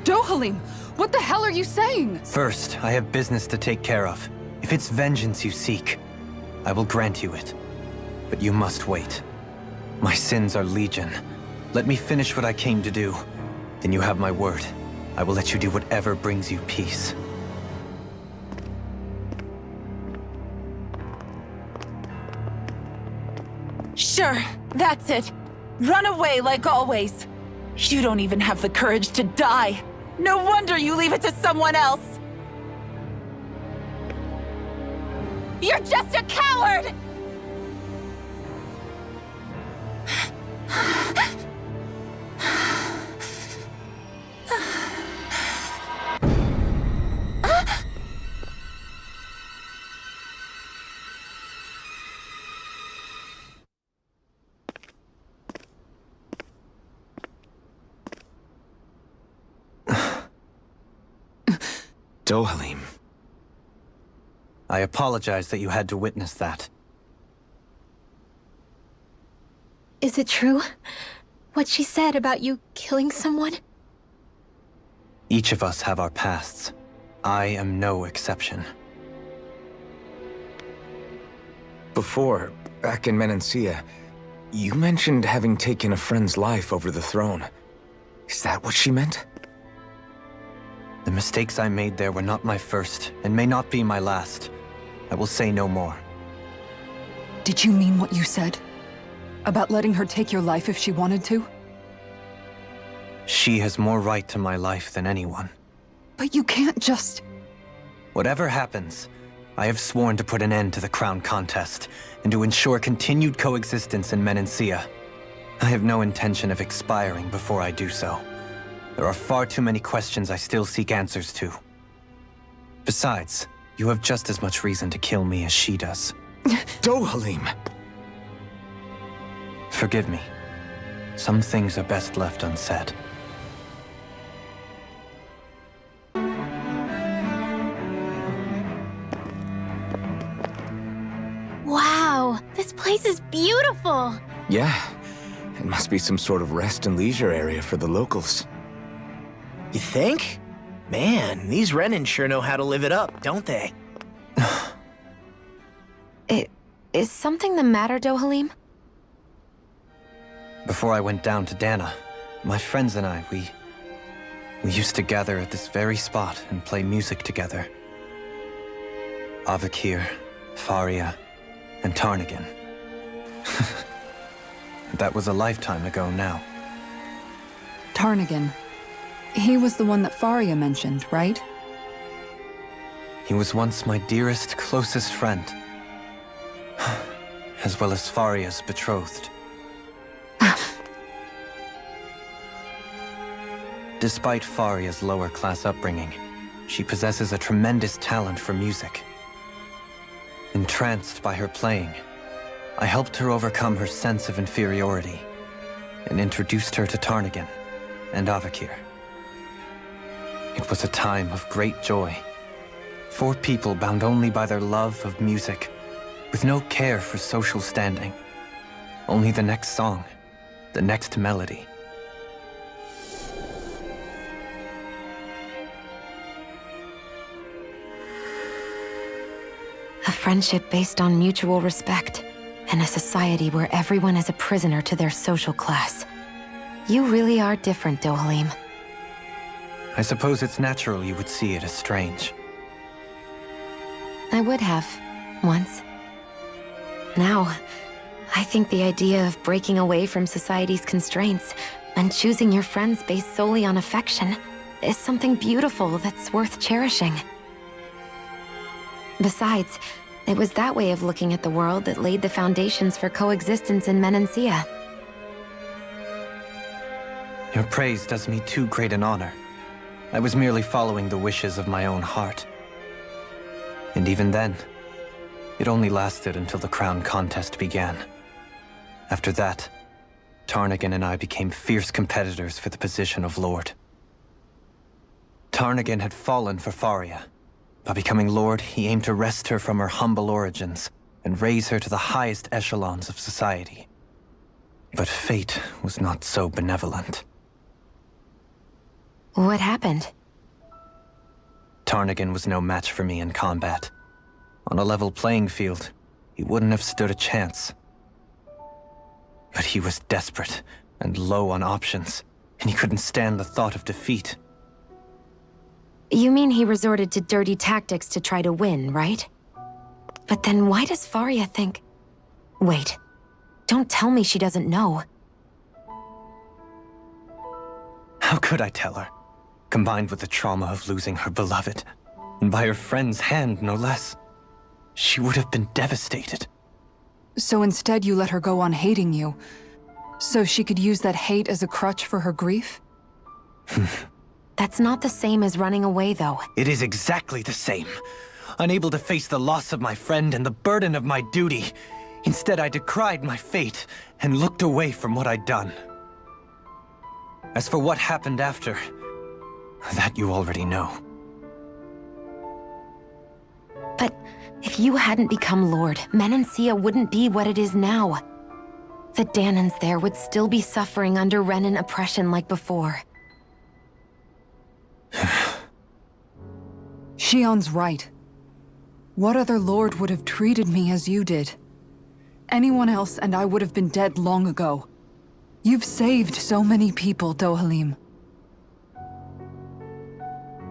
Dohalim! What the hell are you saying? First, I have business to take care of. If it's vengeance you seek, I will grant you it. But you must wait. My sins are legion. Let me finish what I came to do. Then you have my word. I will let you do whatever brings you peace. Sure, that's it. Run away like always. You don't even have the courage to die. No wonder you leave it to someone else. You're just a coward! Dohalim. I apologize that you had to witness that. Is it true? What she said about you killing someone? Each of us have our pasts. I am no exception. Before, back in Menancia, you mentioned having taken a friend's life over the throne. Is that what she meant? The mistakes I made there were not my first, and may not be my last. I will say no more. Did you mean what you said? About letting her take your life if she wanted to? She has more right to my life than anyone. But you can't just... Whatever happens, I have sworn to put an end to the crown contest, and to ensure continued coexistence in Menancia. I have no intention of expiring before I do so. There are far too many questions I still seek answers to. Besides, you have just as much reason to kill me as she does. Dohalim! Forgive me. Some things are best left unsaid. Wow, this place is beautiful! Yeah, it must be some sort of rest and leisure area for the locals. You think? Man, these Renan sure know how to live it up, don't they? Is something the matter, Dohalim? Before I went down to Dana, my friends and I, we used to gather at this very spot and play music together. Avakir, Faria, and Tarnagan. That was a lifetime ago now. Tarnagan. He was the one that Faria mentioned, right? He was once my dearest, closest friend. As well as Faria's betrothed. Despite Faria's lower-class upbringing, she possesses a tremendous talent for music. Entranced by her playing, I helped her overcome her sense of inferiority and introduced her to Tarnagan and Avakir. It was a time of great joy. 4 people bound only by their love of music, with no care for social standing. Only the next song, the next melody. A friendship based on mutual respect, and a society where everyone is a prisoner to their social class. You really are different, Dohalim. I suppose it's natural you would see it as strange. I would have, once. Now, I think the idea of breaking away from society's constraints and choosing your friends based solely on affection is something beautiful that's worth cherishing. Besides, it was that way of looking at the world that laid the foundations for coexistence in Menancia. Your praise does me too great an honor. I was merely following the wishes of my own heart. And even then, it only lasted until the crown contest began. After that, Tarnagan and I became fierce competitors for the position of Lord. Tarnagan had fallen for Faria. By becoming Lord, he aimed to wrest her from her humble origins and raise her to the highest echelons of society. But fate was not so benevolent. What happened? Tarnagan was no match for me in combat. On a level playing field, he wouldn't have stood a chance. But he was desperate and low on options, and he couldn't stand the thought of defeat. You mean he resorted to dirty tactics to try to win, right? But then why does Faria think... Wait, don't tell me she doesn't know. How could I tell her? Combined with the trauma of losing her beloved, and by her friend's hand, no less. She would have been devastated. So instead you let her go on hating you, so she could use that hate as a crutch for her grief? That's not the same as running away, though. It is exactly the same. Unable to face the loss of my friend and the burden of my duty, instead I decried my fate and looked away from what I'd done. As for what happened after, that you already know. But if you hadn't become Lord, Menancia wouldn't be what it is now. The Danans there would still be suffering under Renan oppression like before. Shion's right. What other lord would have treated me as you did? Anyone else and I would have been dead long ago. You've saved so many people, Dohalim.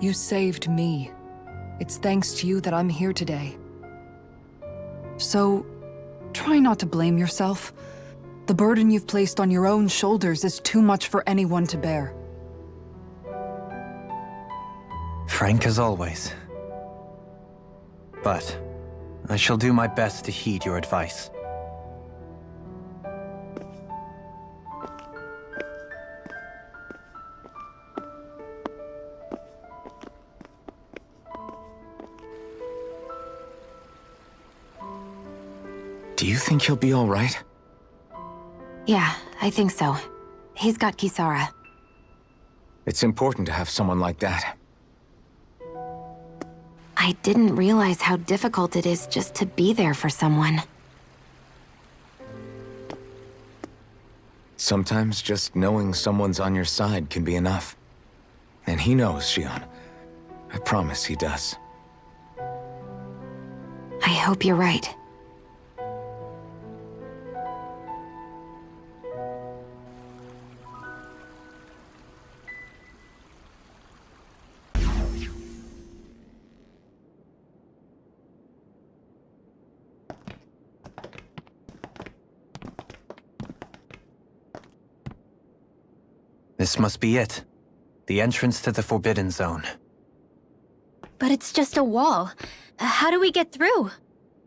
You saved me. It's thanks to you that I'm here today. So, try not to blame yourself. The burden you've placed on your own shoulders is too much for anyone to bear. Frank as always. But I shall do my best to heed your advice. Do you think he'll be all right? Yeah, I think so. He's got Kisara. It's important to have someone like that. I didn't realize how difficult it is just to be there for someone. Sometimes just knowing someone's on your side can be enough. And he knows, Shion. I promise he does. I hope you're right. This must be it. The entrance to the Forbidden Zone. But it's just a wall. How do we get through?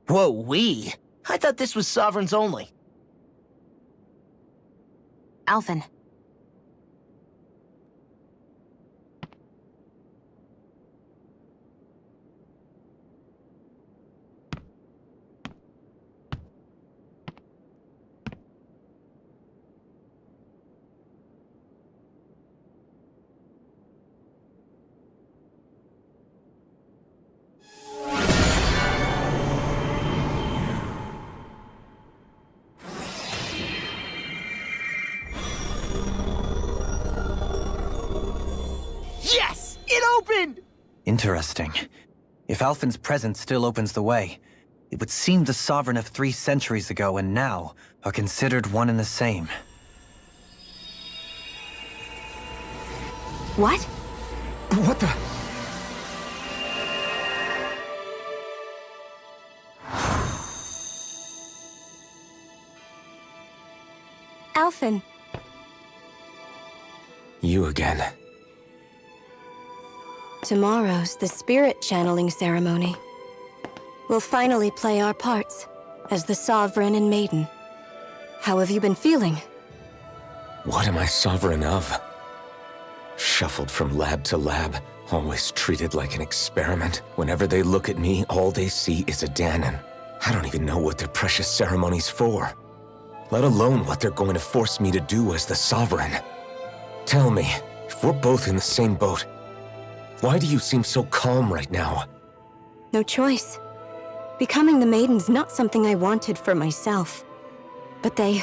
Whoa, we? I thought this was Sovereigns only. Alphen. Yes! It opened! Interesting. If Alphen's presence still opens the way, it would seem the Sovereign of 3 centuries ago and now are considered one and the same. What? What the? Alphen. You again. Tomorrow's the spirit channeling ceremony. We'll finally play our parts as the Sovereign and Maiden. How have you been feeling? What am I sovereign of? Shuffled from lab to lab, always treated like an experiment. Whenever they look at me, all they see is a Danon. I don't even know what their precious ceremony's for, let alone what they're going to force me to do as the Sovereign. Tell me, if we're both in the same boat, why do you seem so calm right now? No choice. Becoming the Maiden's not something I wanted for myself. But they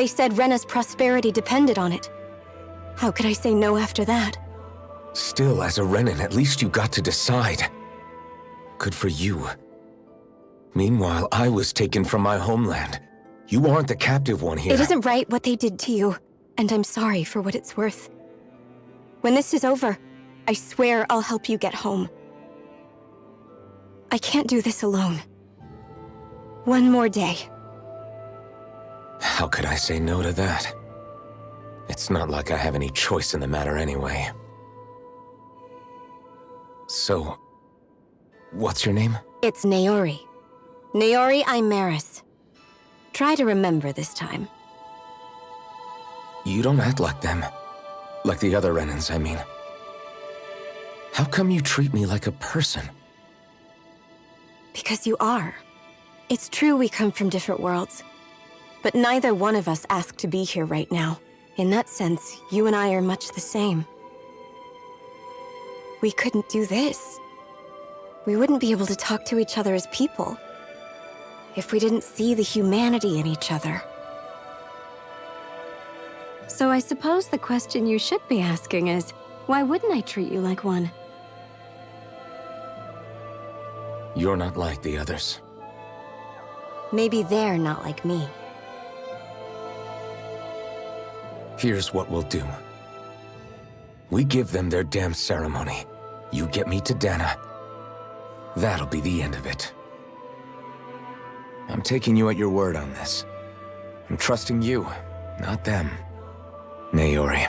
said Rena's prosperity depended on it. How could I say no after that? Still, as a Renan, at least you got to decide. Good for you. Meanwhile, I was taken from my homeland. You aren't the captive one here. It isn't right what they did to you, and I'm sorry for what it's worth. When this is over, I swear I'll help you get home. I can't do this alone. One more day. How could I say no to that? It's not like I have any choice in the matter anyway. So, what's your name? It's Naori. Naori Imaris. Try to remember this time. You don't act like them. Like the other Renans, I mean. How come you treat me like a person? Because you are. It's true we come from different worlds. But neither one of us asked to be here right now. In that sense, you and I are much the same. We couldn't do this. We wouldn't be able to talk to each other as people if we didn't see the humanity in each other. So I suppose the question you should be asking is, why wouldn't I treat you like one? You're not like the others. Maybe they're not like me. Here's what we'll do. We give them their damn ceremony. You get me to Dana. That'll be the end of it. I'm taking you at your word on this. I'm trusting you, not them. Naori.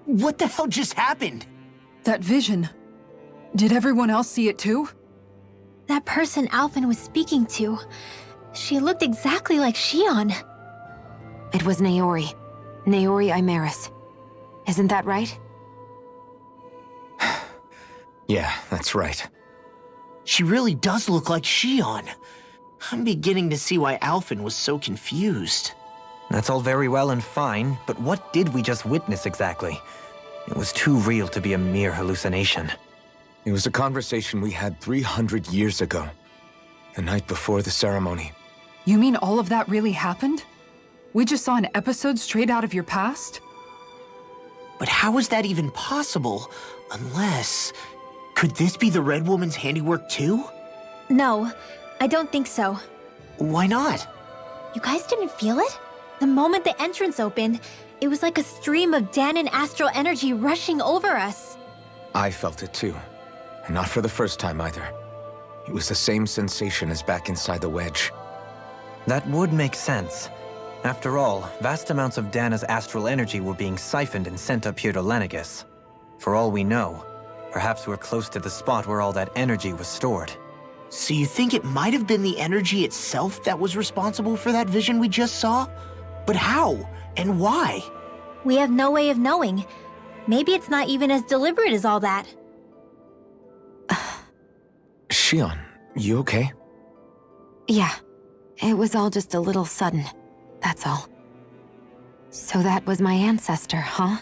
What the hell just happened? That vision. Did everyone else see it too? That person Alphen was speaking to, she looked exactly like Shion. It was Naori. Naori Imaris. Isn't that right? Yeah, that's right. She really does look like Shion. I'm beginning to see why Alphen was so confused. That's all very well and fine, but what did we just witness exactly? It was too real to be a mere hallucination. It was a conversation we had 300 years ago. The night before the ceremony. You mean all of that really happened? We just saw an episode straight out of your past? But how is that even possible? Unless... Could this be the Red Woman's handiwork too? No, I don't think so. Why not? You guys didn't feel it? The moment the entrance opened, it was like a stream of Danon astral energy rushing over us. I felt it too. And not for the first time either. It was the same sensation as back inside the wedge. That would make sense. After all, vast amounts of Dana's astral energy were being siphoned and sent up here to Lenegus. For all we know, perhaps we're close to the spot where all that energy was stored. So you think it might have been the energy itself that was responsible for that vision we just saw? But how? And why? We have no way of knowing. Maybe it's not even as deliberate as all that. Shion, you okay? Yeah. It was all just a little sudden. That's all. So that was my ancestor, huh?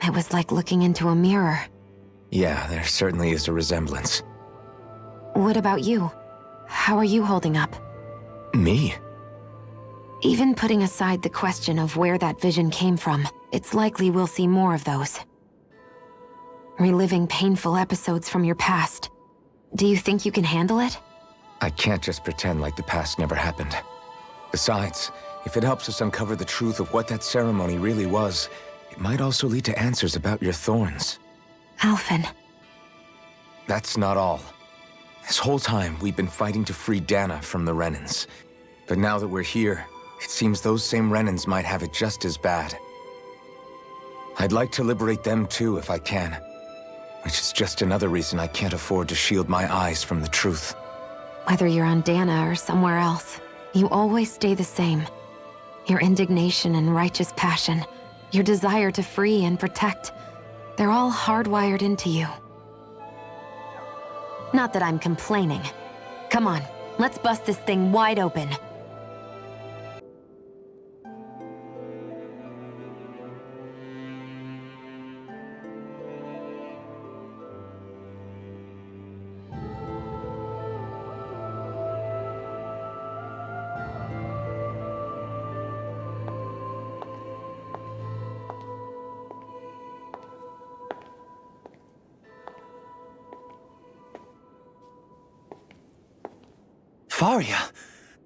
It was like looking into a mirror. Yeah, there certainly is a resemblance. What about you? How are you holding up? Me? Even putting aside the question of where that vision came from, it's likely we'll see more of those. Reliving painful episodes from your past. Do you think you can handle it? I can't just pretend like the past never happened. Besides, if it helps us uncover the truth of what that ceremony really was, it might also lead to answers about your thorns. Alphen. That's not all. This whole time, we've been fighting to free Dana from the Renans. But now that we're here, it seems those same Renans might have it just as bad. I'd like to liberate them too if I can. Which is just another reason I can't afford to shield my eyes from the truth. Whether you're on Dana or somewhere else, you always stay the same. Your indignation and righteous passion, your desire to free and protect, they're all hardwired into you. Not that I'm complaining. Come on, let's bust this thing wide open. Faria,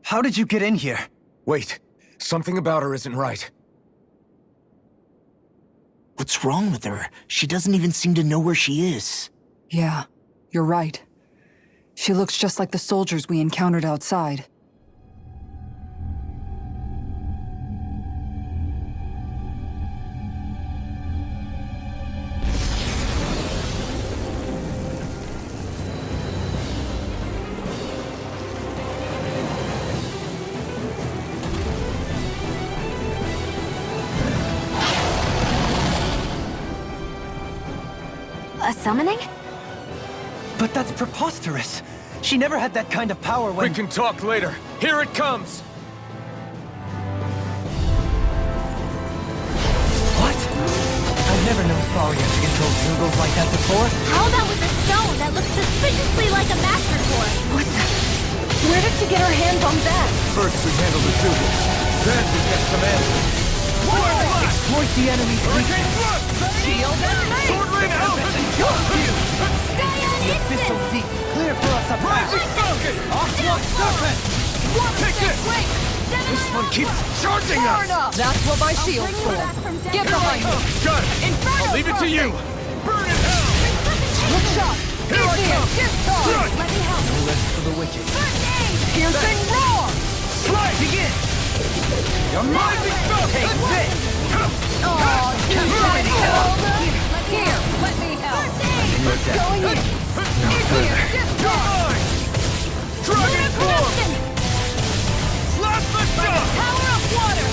how did you get in here? Wait, something about her isn't right. What's wrong with her? She doesn't even seem to know where she is. Yeah, you're right. She looks just like the soldiers we encountered outside. A summoning? But that's preposterous. She never had that kind of power when— We can talk later. Here it comes! What? I've never known Faria to control Zoogles like that before. How about with a stone that looks suspiciously like a master sword? What the? Where did she get her hands on that? First we handle the Zoogle, then we get some answers. Exploit the enemy's weakness. Shield and mace! Sword ring out! Stay on Thistle distance! deep. Clear for us a path. Ocelot serpent. Take this! Wait! This one keeps charging us! That's what my shield's for. Get behind me! Got it! I'll leave it to you! Burn in hell! Look sharp! Here I come! Strike! Let me help. No rest for the wicked. Piercing roar! Strike! Begin! You're mine! Take this. Oh, you Ready, Here, let me help. You're dead. Going in. No further. Discharge! Dragon form! Blast the shot! Power of water!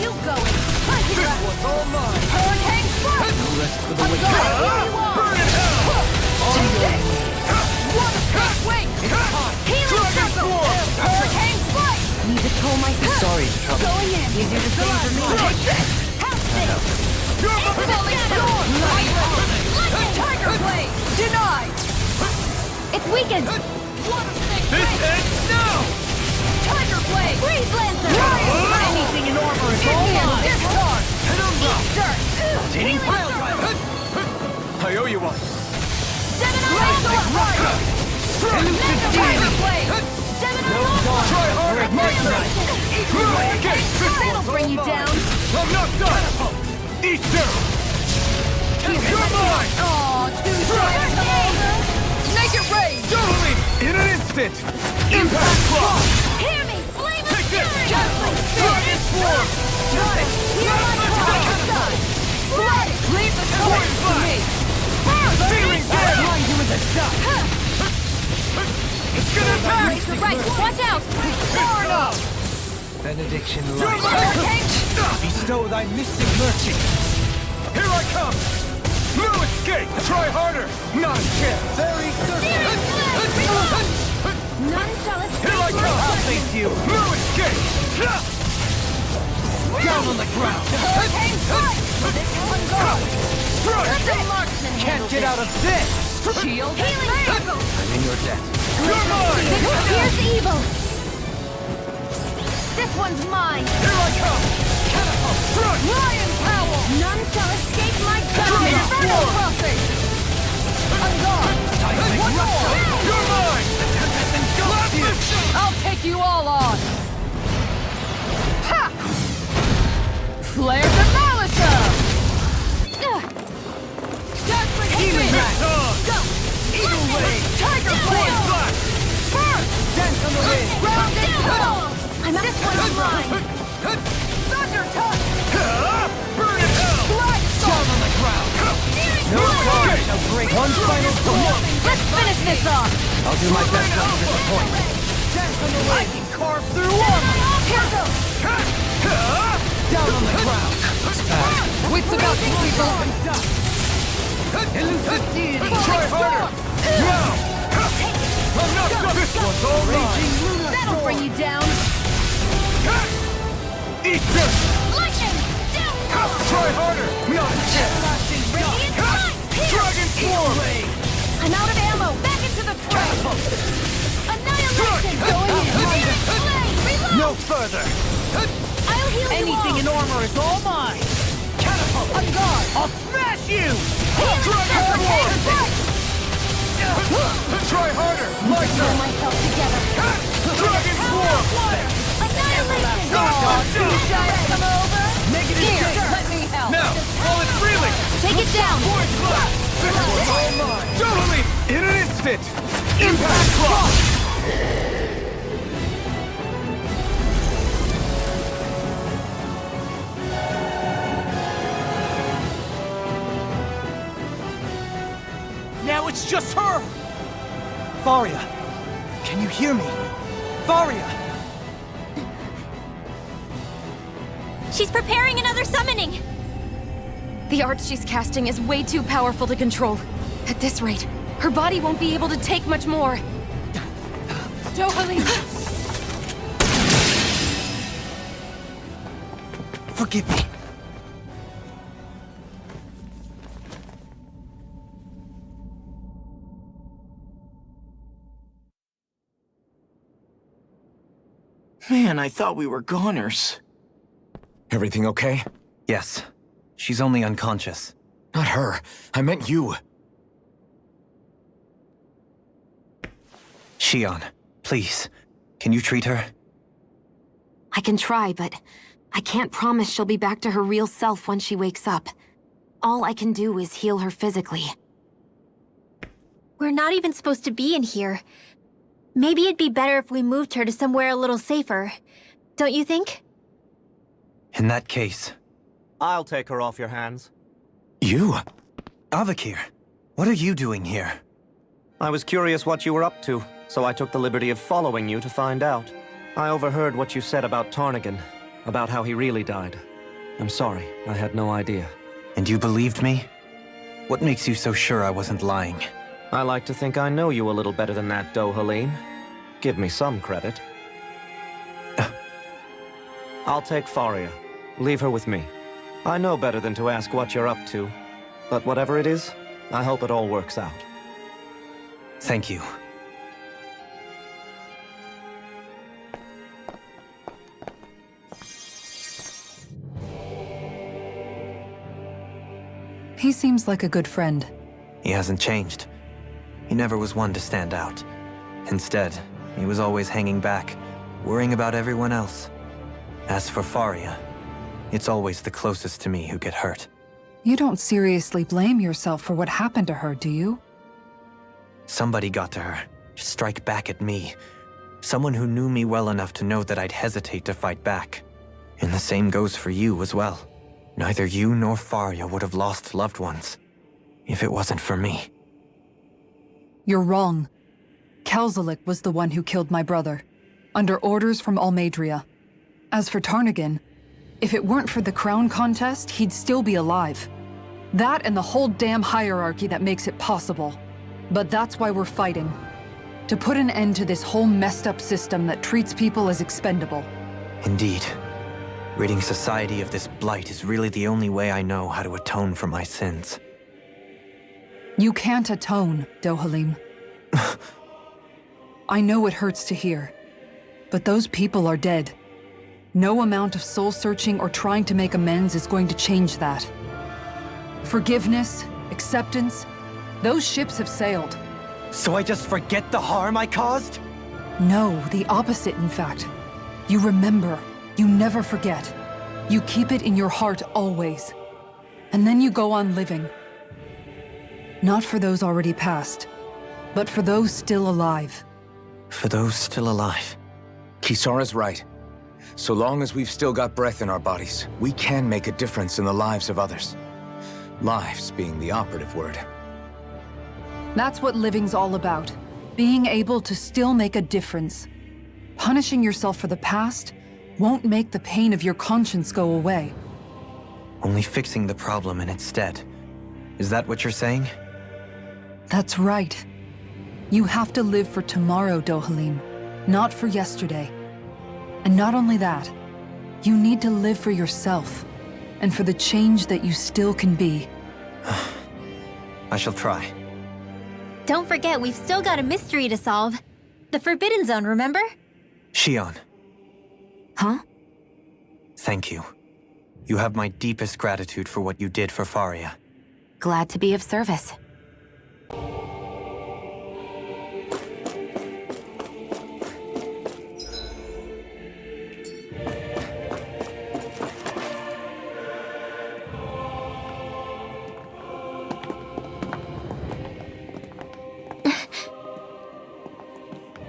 you going? This one's all mine! Hurricane strike! No rest for the wicked! Burn it hell! Take this! Water strike! Wait! Healing circle! Hurricane strike! Need to pull myself. Sorry to trouble. Going in. You do the same for me. Take this! Have this! Infilling storm! Tiger blade! Denied! It's weakened! Water snake! This ends now! Tiger blade! Breeze lancer! Anything in armor is all mine! Discharge! Easter! Healing circle! I owe you one! Razor Rider! Tiger blade! Try harder! My turn! That'll bring you down! I'm not done! Easter! You're mine! Aw, too tired to over! Make it rain! Totally! In an instant! Impact block! Hear me! Flame of Take this! fury! Dragon swarm! Hear my call! Blood! Leave the choice to me! Searing dead! Blind you with a shot! It's gonna attack! Raise the right! Watch out! Far enough! Benediction You're light. mine! Bestow thy mystic mercy. Here I come! No escape! Try harder! Not a chance! Very certain! None shall escape! Here I come! I'll face you. No escape! Down on the ground. Hurricane strike! This one gone! Strike! Let the marksman Can't handle get out of this. Shield! Healing circle! I'm in your debt. You're mine! Here's evil! This one's mine! Here I come! Catapult! Strike! Lion Power! None shall escape my Dragon judgment! Inferno swarm! crossing! Ungone! One more! You're mine! I'll take you all on! Ha! Flare the Malisa! Dazzling Healing spin! back! Go! Eagle wave! Tiger Void blade! flash! First! Dance on the wind! Grounded puddle! This one's mine! Thunder touch! Burn in hell! Blood Down on the ground! No guard shall break one final storm. Let's finish this off! I'll do my best not to disappoint. Dance on the I wind! can carve through armor. Here goes! Down on the ground. Wits about you, people! Elusive deity. Try harder! Now! I'm not done! This one's all mine! That'll bring you down! Eat this! Lightning! Try harder! Not a chance! Dragon swarm! I'm out of ammo! Back into the fray! Annihilation! Good. Going in! Reload! No further! I'll heal Anything you in all! armor is all mine! Catapult! On guard! I'll smash you! Dragon swarm! Try harder! My Pull turn! myself together! Dragon swarm! Annihilation! You shy to come over? Here, let me help! Now, while it's reeling! Take it down! Void flash! This one's all mine! Totally! In an instant! Impact block! Now it's just her! Varia, can you hear me? Varia! She's preparing another summoning! The art she's casting is way too powerful to control. At this rate, her body won't be able to take much more. Dohalim! Forgive me. Man, I thought we were goners. Everything okay? Yes. She's only unconscious. Not her. I meant you. Shion, please. Can you treat her? I can try, but I can't promise she'll be back to her real self when she wakes up. All I can do is heal her physically. We're not even supposed to be in here. Maybe it'd be better if we moved her to somewhere a little safer. Don't you think? In that case... I'll take her off your hands. You? Avakir, what are you doing here? I was curious what you were up to, so I took the liberty of following you to find out. I overheard what you said about Tarnigan, about how he really died. I'm sorry. I had no idea. And you believed me? What makes you so sure I wasn't lying? I like to think I know you a little better than that, Dohalim. Give me some credit. I'll take Faria. Leave her with me. I know better than to ask what you're up to. But whatever it is, I hope it all works out. Thank you. He seems like a good friend. He hasn't changed. He never was one to stand out. Instead, he was always hanging back, worrying about everyone else. As for Faria, it's always the closest to me who get hurt. You don't seriously blame yourself for what happened to her, do you? Somebody got to her, to strike back at me. Someone who knew me well enough to know that I'd hesitate to fight back. And the same goes for you as well. Neither you nor Faria would have lost loved ones, if it wasn't for me. You're wrong. Kelzelik was the one who killed my brother, under orders from Almadria. As for Tarnagan, if it weren't for the crown contest, he'd still be alive. That and the whole damn hierarchy that makes it possible. But that's why we're fighting. To put an end to this whole messed up system that treats people as expendable. Indeed. Ridding society of this blight is really the only way I know how to atone for my sins. You can't atone, Dohalim. I know it hurts to hear, but those people are dead. No amount of soul-searching or trying to make amends is going to change that. Forgiveness, acceptance, those ships have sailed. So I just forget the harm I caused? No, the opposite, in fact. You remember. You never forget. You keep it in your heart always. And then you go on living. Not for those already past, but for those still alive. For those still alive. Kisara's right. So long as we've still got breath in our bodies, we can make a difference in the lives of others. Lives being the operative word. That's what living's all about. Being able to still make a difference. Punishing yourself for the past won't make the pain of your conscience go away. Only fixing the problem in its stead. Is that what you're saying? That's right. You have to live for tomorrow, Dohalim, not for yesterday. And not only that, you need to live for yourself, and for the change that you still can be. I shall try. Don't forget, we've still got a mystery to solve. The Forbidden Zone, remember? Shion, Huh? thank you. You have my deepest gratitude for what you did for Faria. Glad to be of service.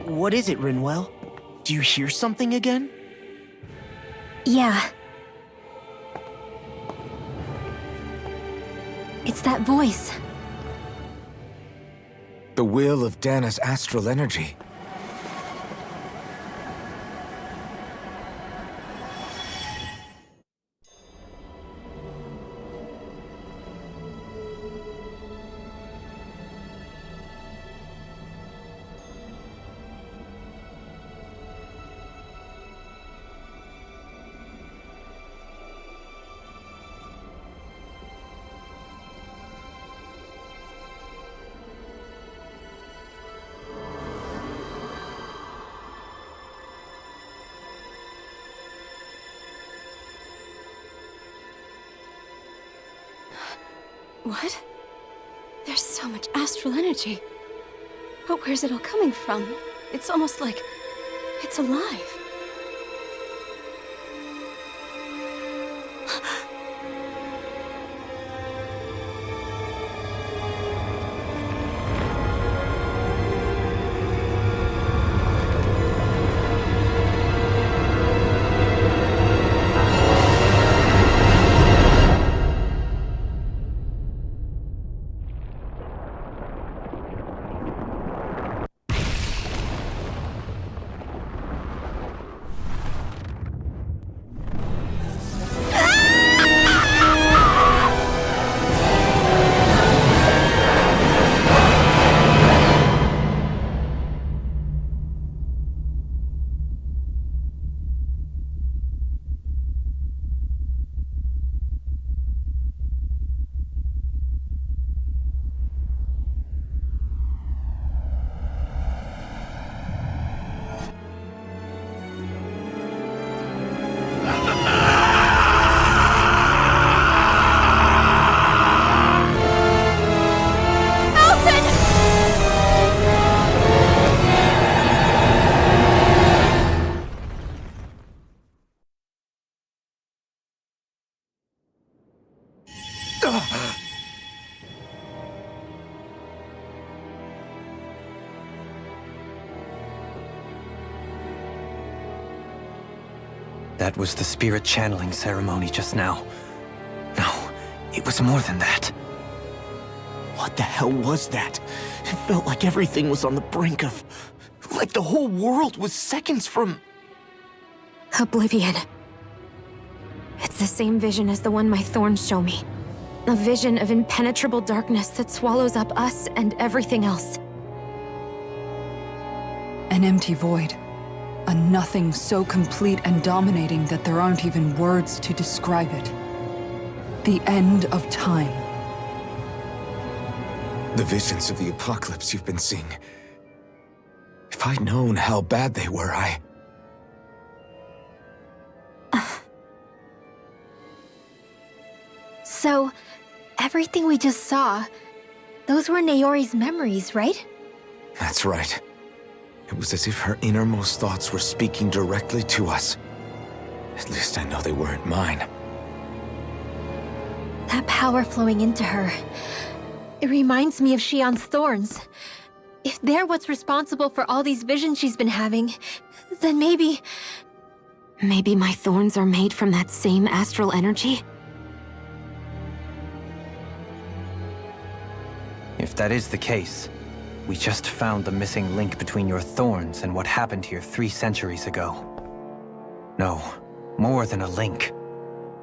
What is it, Rinwell? Do you hear something again? Yeah. It's that voice. The will of Dana's astral energy. What? There's so much astral energy. But where's it all coming from? It's almost like it's alive. That was the spirit channeling ceremony just now. No, it was more than that. What the hell was that? It felt like everything was on the brink of... like the whole world was seconds from... Oblivion. It's the same vision as the one my thorns show me. A vision of impenetrable darkness that swallows up us and everything else. An empty void. A nothing so complete and dominating that there aren't even words to describe it. The end of time. The visions of the apocalypse you've been seeing. If I'd known how bad they were, So, everything we just saw, those were Naori's memories, right? That's right. It was as if her innermost thoughts were speaking directly to us. At least I know they weren't mine. That power flowing into her. It reminds me of Shion's thorns. If they're what's responsible for all these visions she's been having, then maybe... Maybe my thorns are made from that same astral energy? If that is the case, we just found the missing link between your thorns and what happened here 3 centuries ago. No, more than a link.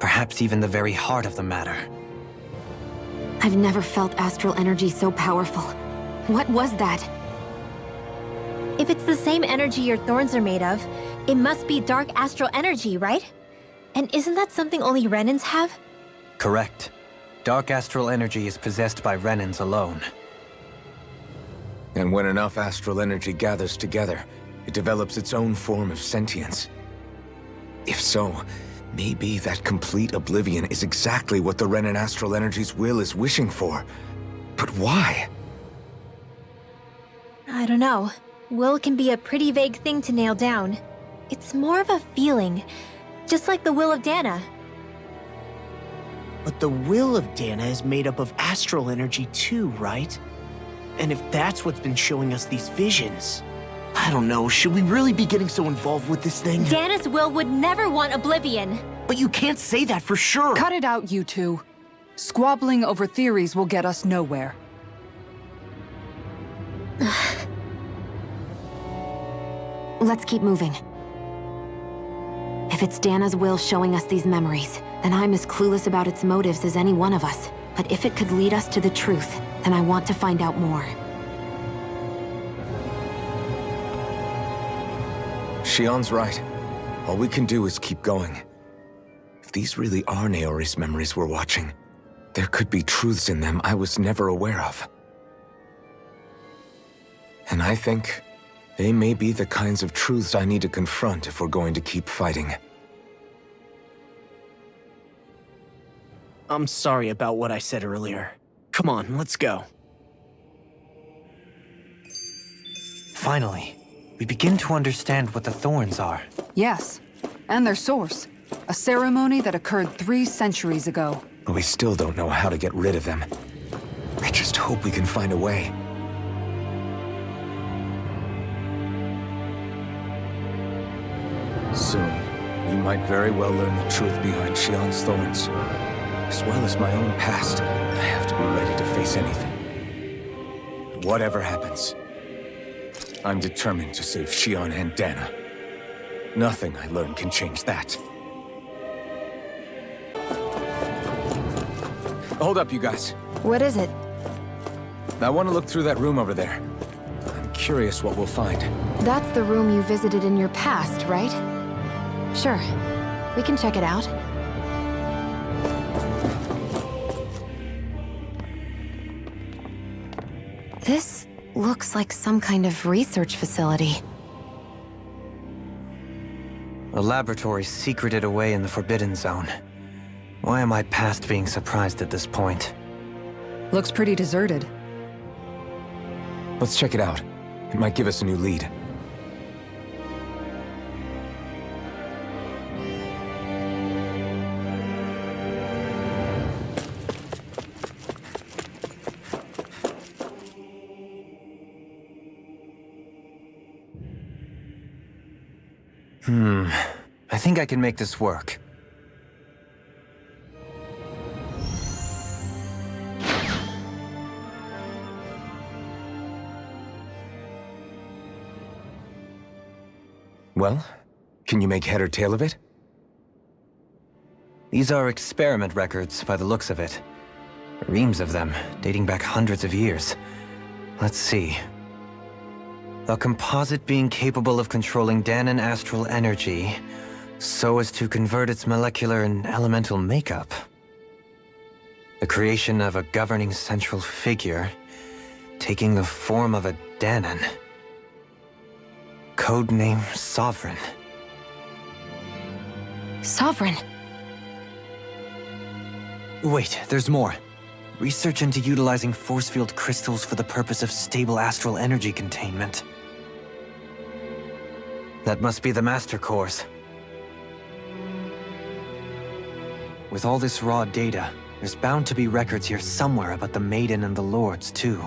Perhaps even the very heart of the matter. I've never felt astral energy so powerful. What was that? If it's the same energy your thorns are made of, it must be dark astral energy, right? And isn't that something only Renans have? Correct. Dark astral energy is possessed by Renans alone. And when enough astral energy gathers together, it develops its own form of sentience. If so, maybe that complete oblivion is exactly what the Renan astral energy's will is wishing for. But why? I don't know. Will can be a pretty vague thing to nail down. It's more of a feeling, just like the will of Dana. But the will of Dana is made up of astral energy too, right? And if that's what's been showing us these visions... I don't know, should we really be getting so involved with this thing? Dana's will would never want oblivion. But you can't say that for sure! Cut it out, you two. Squabbling over theories will get us nowhere. Let's keep moving. If it's Dana's will showing us these memories, then I'm as clueless about its motives as any one of us. But if it could lead us to the truth, then I want to find out more. Shion's right. All we can do is keep going. If these really are Naori's memories we're watching, there could be truths in them I was never aware of. And I think they may be the kinds of truths I need to confront if we're going to keep fighting. I'm sorry about what I said earlier. Come on, let's go. Finally, we begin to understand what the thorns are. Yes, and their source. A ceremony that occurred 3 centuries ago. But we still don't know how to get rid of them. I just hope we can find a way. Soon, we might very well learn the truth behind Shion's thorns. As well as my own past, I have to be ready to face anything. Whatever happens, I'm determined to save Shion and Dana. Nothing I learn can change that. Hold up, you guys. What is it? I want to look through that room over there. I'm curious what we'll find. That's the room you visited in your past, right? Sure. We can check it out. This looks like some kind of research facility. A laboratory secreted away in the Forbidden Zone. Why am I past being surprised at this point? Looks pretty deserted. Let's check it out. It might give us a new lead. I think I can make this work. Well, can you make head or tail of it? These are experiment records, by the looks of it. Reams of them, dating back hundreds of years. Let's see. A composite being capable of controlling Danan astral energy so as to convert its molecular and elemental makeup. The creation of a governing central figure, taking the form of a Danan. Codename Sovereign. Sovereign. Wait, there's more. Research into utilizing force field crystals for the purpose of stable astral energy containment. That must be the Master Course. With all this raw data, there's bound to be records here somewhere about the Maiden and the Lords, too.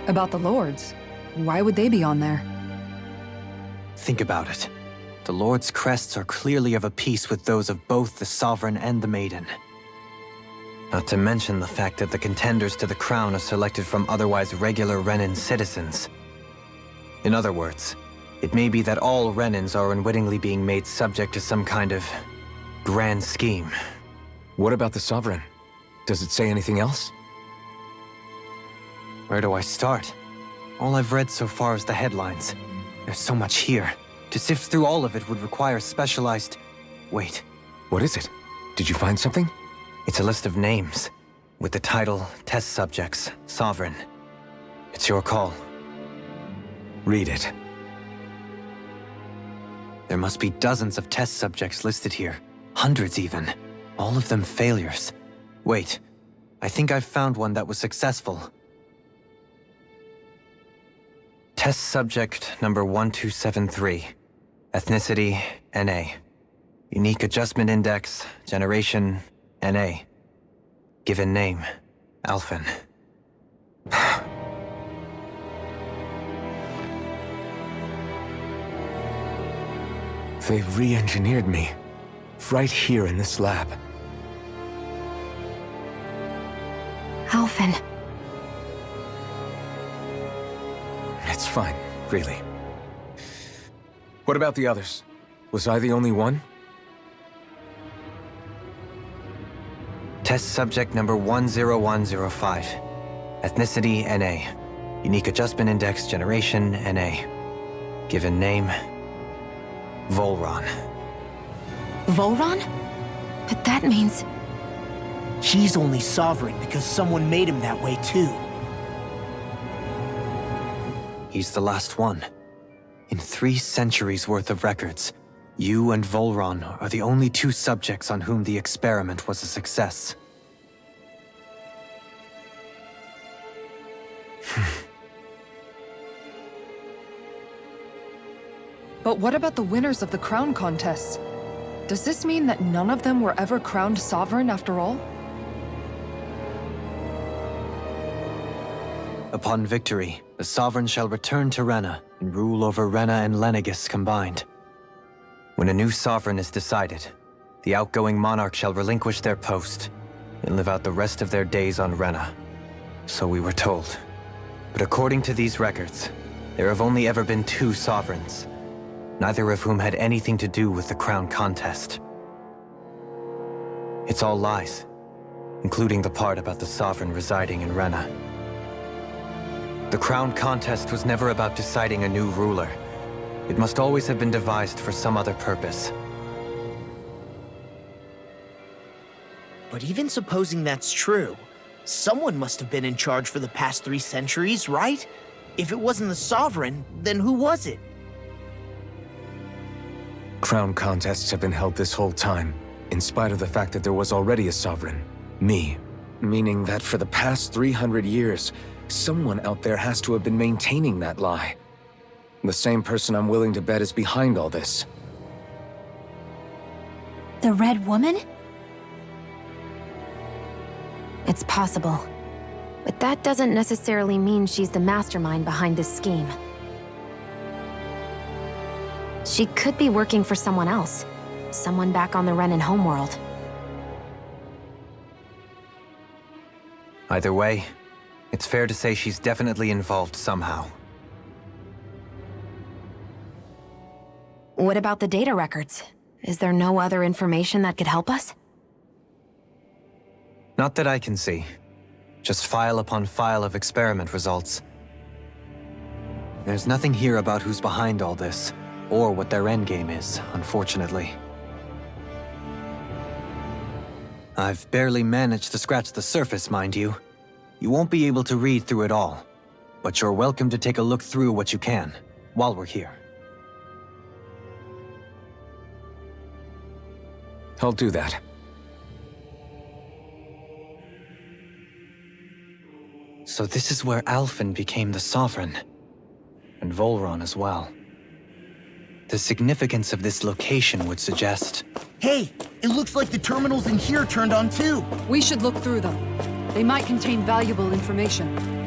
About the Lords? Why would they be on there? Think about it. The Lord's crests are clearly of a piece with those of both the Sovereign and the Maiden. Not to mention the fact that the contenders to the crown are selected from otherwise regular Renan citizens. In other words, it may be that all Renans are unwittingly being made subject to some kind of grand scheme. What about the Sovereign? Does it say anything else? Where do I start? All I've read so far is the headlines. There's so much here. To sift through all of it would require specialized... Wait. What is it? Did you find something? It's a list of names, with the title, Test Subjects, Sovereign. It's your call. Read it. There must be dozens of test subjects listed here. Hundreds even. All of them failures. Wait, I think I've found one that was successful. Test subject number 1273. Ethnicity, NA. Unique adjustment index, generation, NA. Given name, Alphen. They've re-engineered me. Right here in this lab. Alphen. It's fine, really. What about the others? Was I the only one? Test subject number 10105. Ethnicity, NA. Unique adjustment index, generation, NA. Given name, Volron. Volron? But that means... He's only sovereign because someone made him that way too. He's the last one. In 3 centuries worth of records, you and Volron are the only 2 subjects on whom the experiment was a success. But what about the winners of the crown contests? Does this mean that none of them were ever crowned sovereign after all? Upon victory, the Sovereign shall return to Rena and rule over Rena and Lenegis combined. When a new Sovereign is decided, the outgoing monarch shall relinquish their post and live out the rest of their days on Rena. So we were told. But according to these records, there have only ever been 2 Sovereigns, neither of whom had anything to do with the crown contest. It's all lies, including the part about the Sovereign residing in Rena. The crown contest was never about deciding a new ruler. It must always have been devised for some other purpose. But even supposing that's true, someone must have been in charge for the past 3 centuries, right? If it wasn't the Sovereign, then who was it? Crown contests have been held this whole time, in spite of the fact that there was already a Sovereign. Me. Meaning that for the past 300 years, someone out there has to have been maintaining that lie. The same person I'm willing to bet is behind all this. The Red Woman? It's possible. But that doesn't necessarily mean she's the mastermind behind this scheme. She could be working for someone else. Someone back on the Renan homeworld. Either way, it's fair to say she's definitely involved somehow. What about the data records? Is there no other information that could help us? Not that I can see. Just file upon file of experiment results. There's nothing here about who's behind all this, or what their endgame is, unfortunately. I've barely managed to scratch the surface, mind you. You won't be able to read through it all, but you're welcome to take a look through what you can, while we're here. I'll do that. So this is where Alphen became the Sovereign, and Volron as well. The significance of this location would suggest... Hey, it looks like the terminals in here turned on too. We should look through them. They might contain valuable information.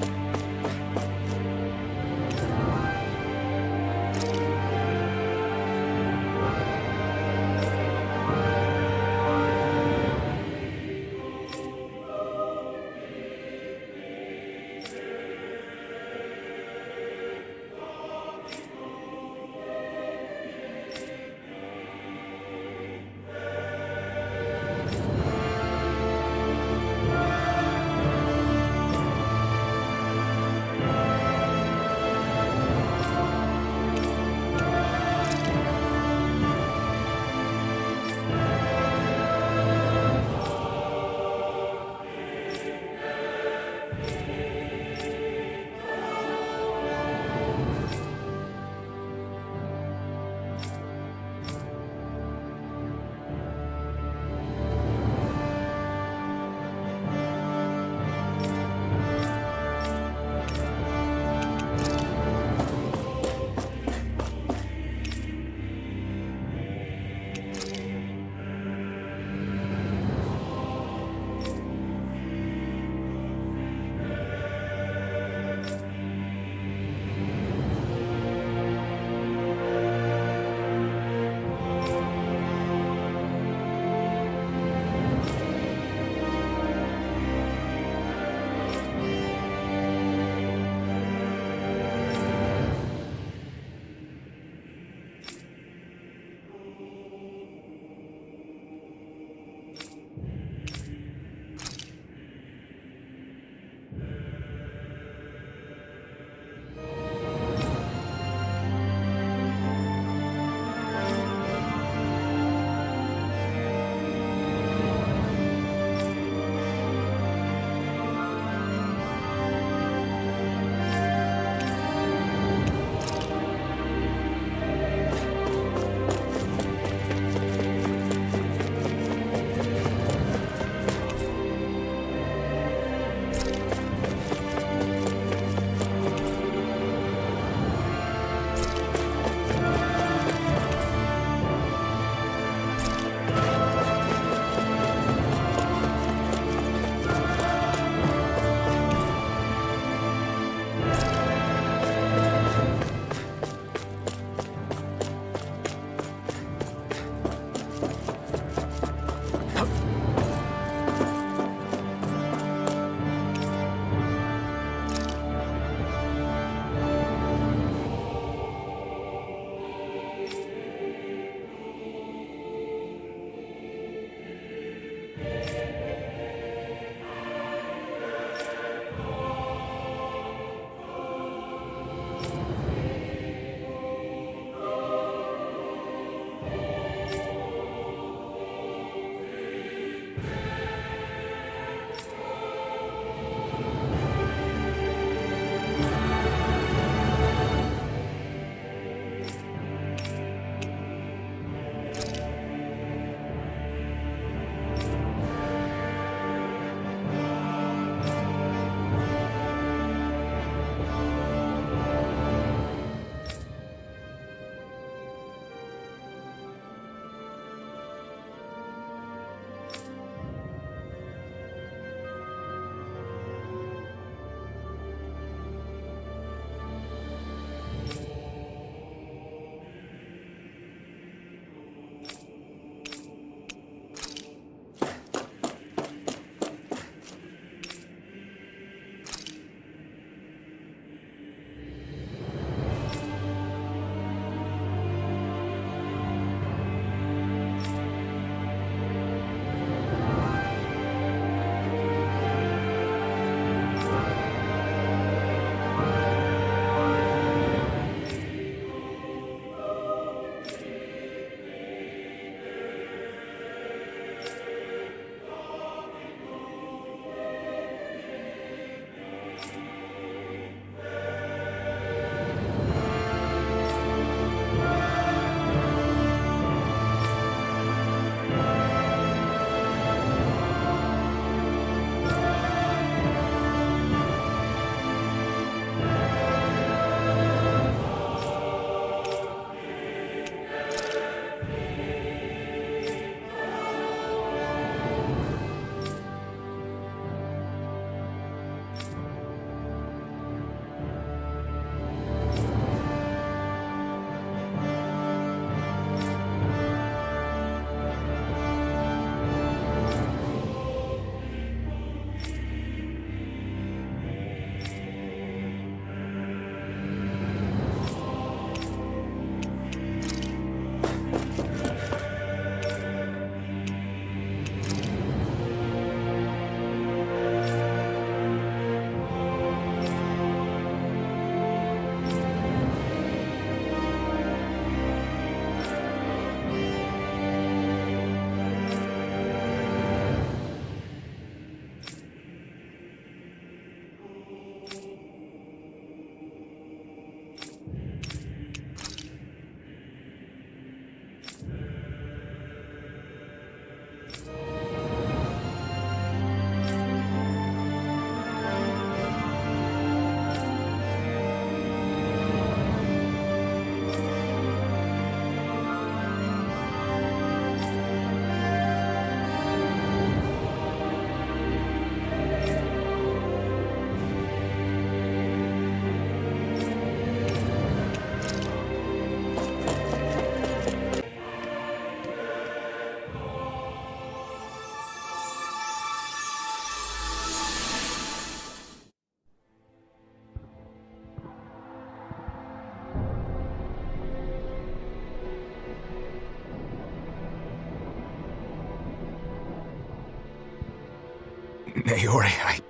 Naori,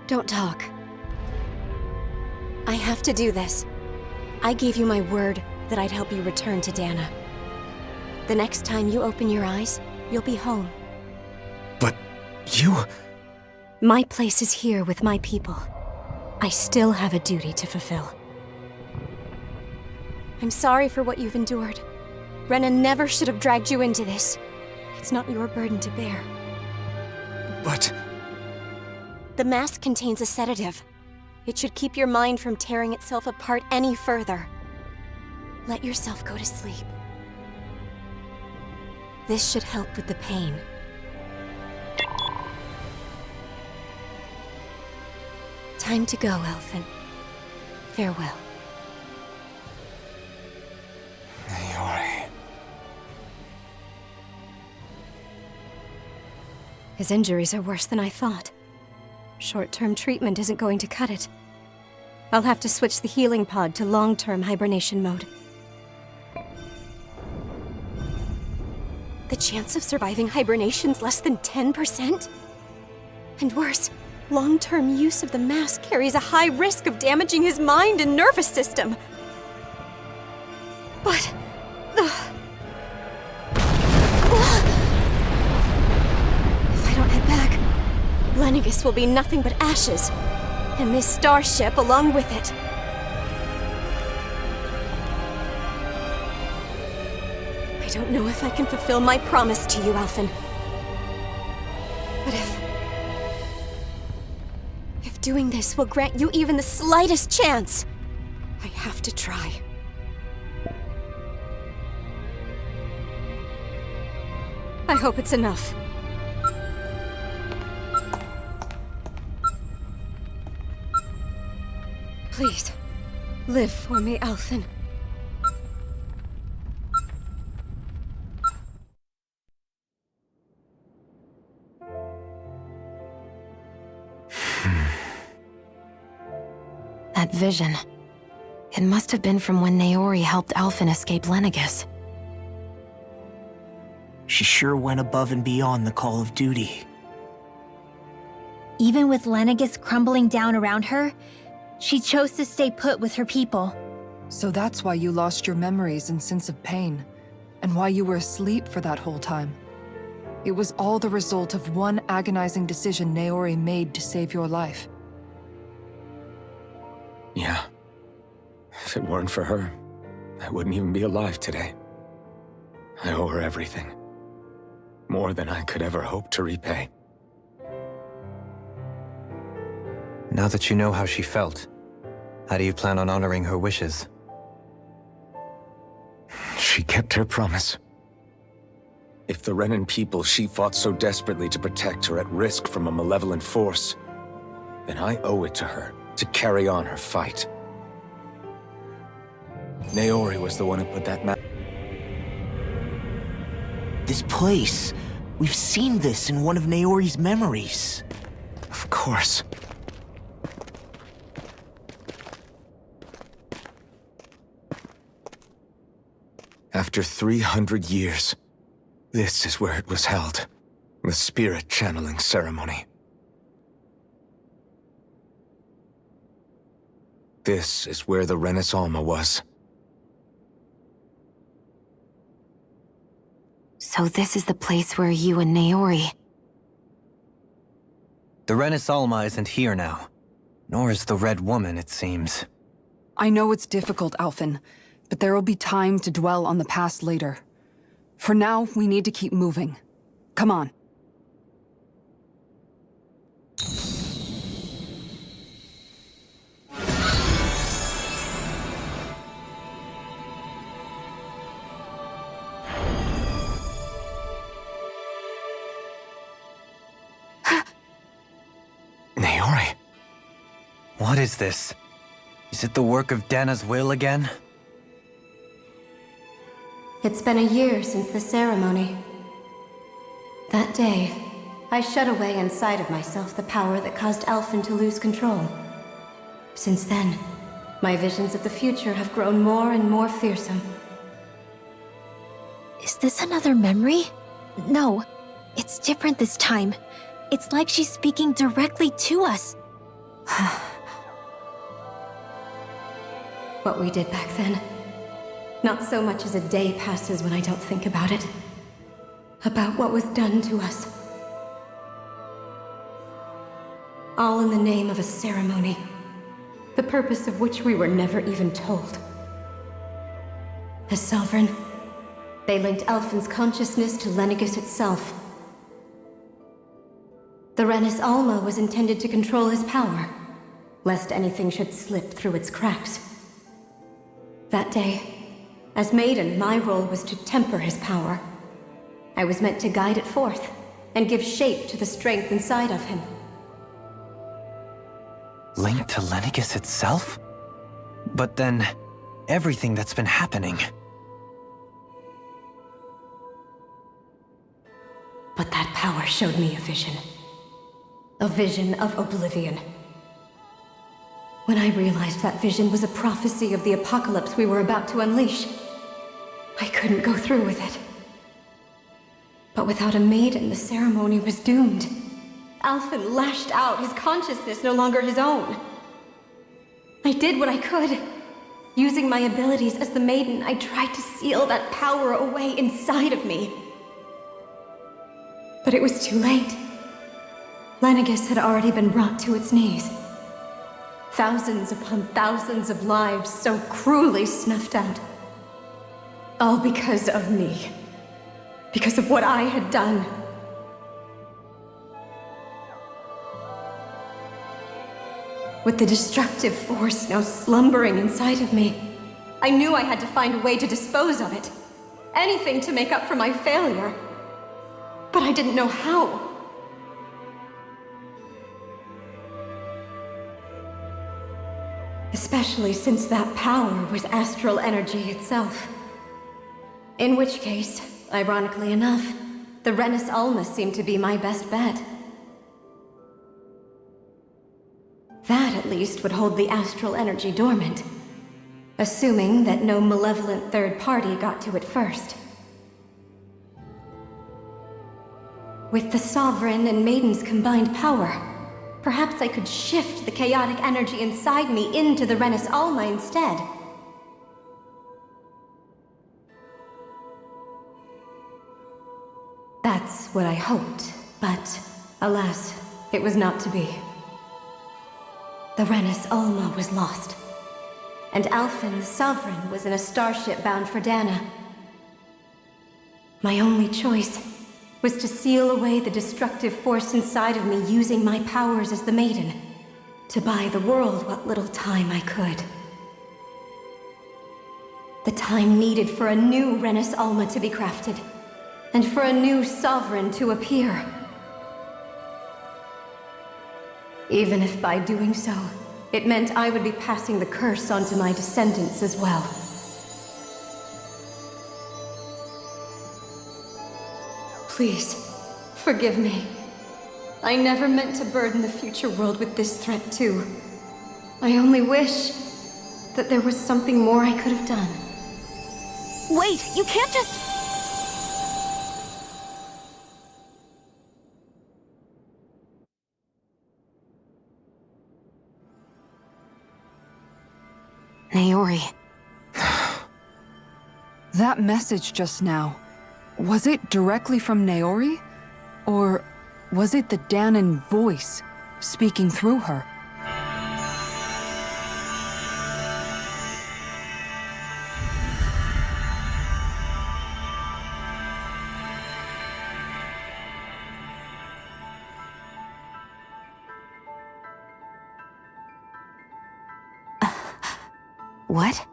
Don't talk. I have to do this. I gave you my word that I'd help you return to Dana. The next time you open your eyes, you'll be home. But you... My place is here with my people. I still have a duty to fulfill. I'm sorry for what you've endured. Rena never should have dragged you into this. It's not your burden to bear. But... The mask contains a sedative. It should keep your mind from tearing itself apart any further. Let yourself go to sleep. This should help with the pain. Time to go, Elfin. Farewell. Naori... His injuries are worse than I thought. Short-term treatment isn't going to cut it. I'll have to switch the healing pod to long-term hibernation mode. The chance of surviving hibernation's less than 10%? And worse, long-term use of the mask carries a high risk of damaging his mind and nervous system. But... If I don't head back, Lenegis will be nothing but ashes, and this starship along with it. I don't know if I can fulfill my promise to you, Alphen. But if doing this will grant you even the slightest chance, I have to try. I hope it's enough. Please, live for me, Alphen. That vision. It must have been from when Naori helped Alphen escape Lenegis. She sure went above and beyond the call of duty. Even with Lenegis crumbling down around her, she chose to stay put with her people. So that's why you lost your memories and sense of pain, and why you were asleep for that whole time. It was all the result of one agonizing decision Naori made to save your life. Yeah. If it weren't for her, I wouldn't even be alive today. I owe her everything. More than I could ever hope to repay. Now that you know how she felt, how do you plan on honoring her wishes? She kept her promise. If the Renan people she fought so desperately to protect are at risk from a malevolent force, then I owe it to her to carry on her fight. Naori was the one who put that This place. We've seen this in one of Naori's memories. Of course. After 300 years, this is where it was held. The spirit channeling ceremony. This is where the Renis Alma was. So this is the place where you and Naori... The Renis Alma isn't here now. Nor is the Red Woman, it seems. I know it's difficult, Alphen, but there will be time to dwell on the past later. For now, we need to keep moving. Come on. Naori? What is this? Is it the work of Dana's will again? It's been a year since the ceremony. That day, I shut away inside of myself the power that caused Alphen to lose control. Since then, my visions of the future have grown more and more fearsome. Is this another memory? No. It's different this time. It's like she's speaking directly to us. What we did back then. Not so much as a day passes when I don't think about it. About what was done to us. All in the name of a ceremony, the purpose of which we were never even told. As Sovereign, they linked Elfin's consciousness to Lenegis itself. The Renis Alma was intended to control his power, lest anything should slip through its cracks. That day, as Maiden, my role was to temper his power. I was meant to guide it forth, and give shape to the strength inside of him. Linked to Lenegis itself? But then, everything that's been happening... But that power showed me a vision. A vision of oblivion. When I realized that vision was a prophecy of the apocalypse we were about to unleash, I couldn't go through with it. But without a maiden, the ceremony was doomed. Alphen lashed out, his consciousness no longer his own. I did what I could. Using my abilities as the maiden, I tried to seal that power away inside of me. But it was too late. Lenegis had already been brought to its knees. Thousands upon thousands of lives so cruelly snuffed out. All because of me. Because of what I had done. With the destructive force now slumbering inside of me, I knew I had to find a way to dispose of it. Anything to make up for my failure. But I didn't know how. Especially since that power was astral energy itself. In which case, ironically enough, the Renis Alma seemed to be my best bet. That, at least, would hold the astral energy dormant. Assuming that no malevolent third party got to it first. With the Sovereign and Maiden's combined power, perhaps I could shift the chaotic energy inside me into the Renis Alma instead. That's what I hoped, but alas, it was not to be. The Renis Alma was lost, and Alphen, the Sovereign, was in a starship bound for Dana. My only choice was to seal away the destructive force inside of me using my powers as the Maiden, to buy the world what little time I could. The time needed for a new Renis Alma to be crafted, and for a new Sovereign to appear. Even if by doing so, it meant I would be passing the curse onto my descendants as well. Please, forgive me. I never meant to burden the future world with this threat too. I only wish that there was something more I could have done. Wait, you can't just... Naori. That message just now, was it directly from Naori? Or was it the Danan voice speaking through her? What?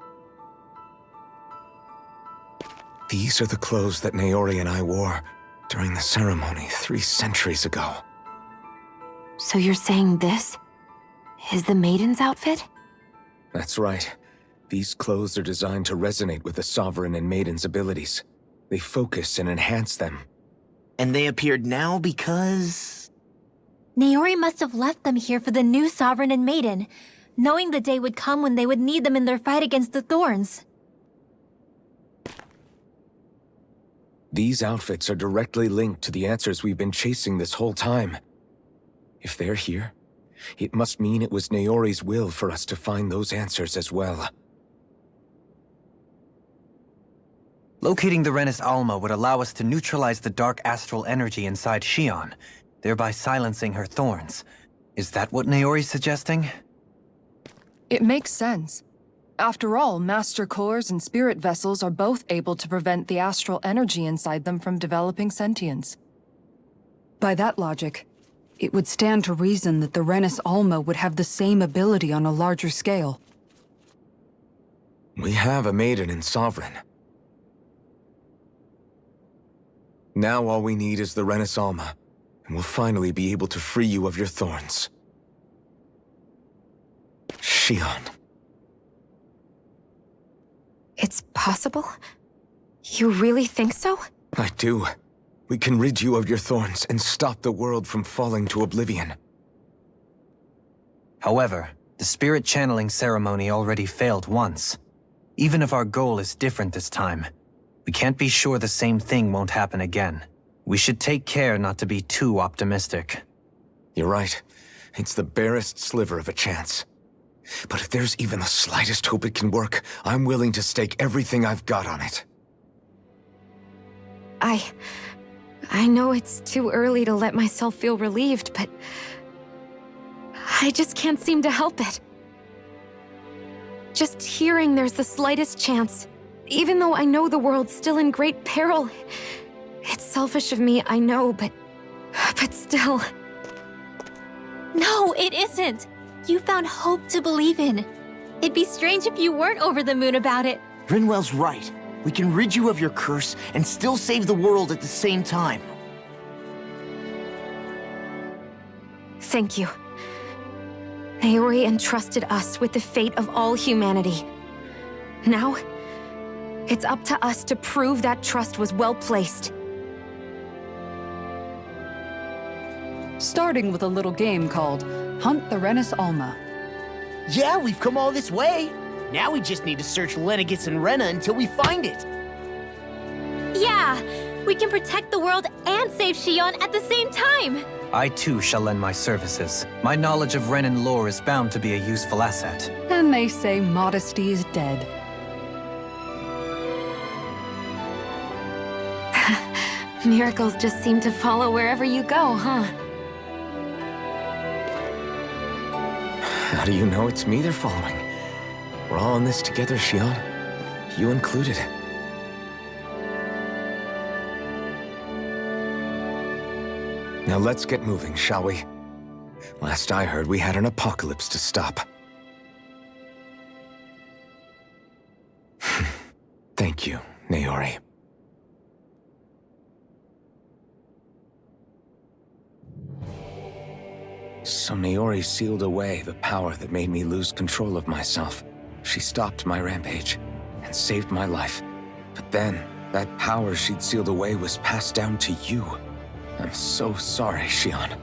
These are the clothes that Naori and I wore during the ceremony 3 centuries ago. So you're saying this is the Maiden's outfit? That's right. These clothes are designed to resonate with the Sovereign and Maiden's abilities. They focus and enhance them. And they appeared now because... Naori must have left them here for the new Sovereign and Maiden, knowing the day would come when they would need them in their fight against the Thorns. These outfits are directly linked to the answers we've been chasing this whole time. If they're here, it must mean it was Naori's will for us to find those answers as well. Locating the Renis Alma would allow us to neutralize the dark astral energy inside Shion, thereby silencing her thorns. Is that what Naori's suggesting? It makes sense. After all, Master Cores and Spirit Vessels are both able to prevent the astral energy inside them from developing sentience. By that logic, it would stand to reason that the Renis Alma would have the same ability on a larger scale. We have a maiden in Sovereign. Now all we need is the Renis Alma, and we'll finally be able to free you of your thorns. Shion. It's possible? You really think so? I do. We can rid you of your thorns and stop the world from falling to oblivion. However, the spirit channeling ceremony already failed once. Even if our goal is different this time, we can't be sure the same thing won't happen again. We should take care not to be too optimistic. You're right. It's the barest sliver of a chance. But if there's even the slightest hope it can work, I'm willing to stake everything I've got on it. I know it's too early to let myself feel relieved, but I just can't seem to help it. Just hearing there's the slightest chance, even though I know the world's still in great peril. It's selfish of me, I know, but still. No, it isn't. You found hope to believe in. It'd be strange if you weren't over the moon about it. Rinwell's right. We can rid you of your curse and still save the world at the same time. Thank you. Naori entrusted us with the fate of all humanity. Now, it's up to us to prove that trust was well placed. Starting with a little game called Hunt the Renis Alma. Yeah, we've come all this way. Now we just need to search Lenegis and Rena until we find it. Yeah, we can protect the world and save Shion at the same time. I too shall lend my services. My knowledge of Renan lore is bound to be a useful asset. And they say modesty is dead. Miracles just seem to follow wherever you go, huh? How do you know it's me they're following? We're all in this together, Shion. You included. Now let's get moving, shall we? Last I heard, we had an apocalypse to stop. Thank you, Naori. So Naori sealed away the power that made me lose control of myself. She stopped my rampage and saved my life. But then, that power she'd sealed away was passed down to you. I'm so sorry, Shion.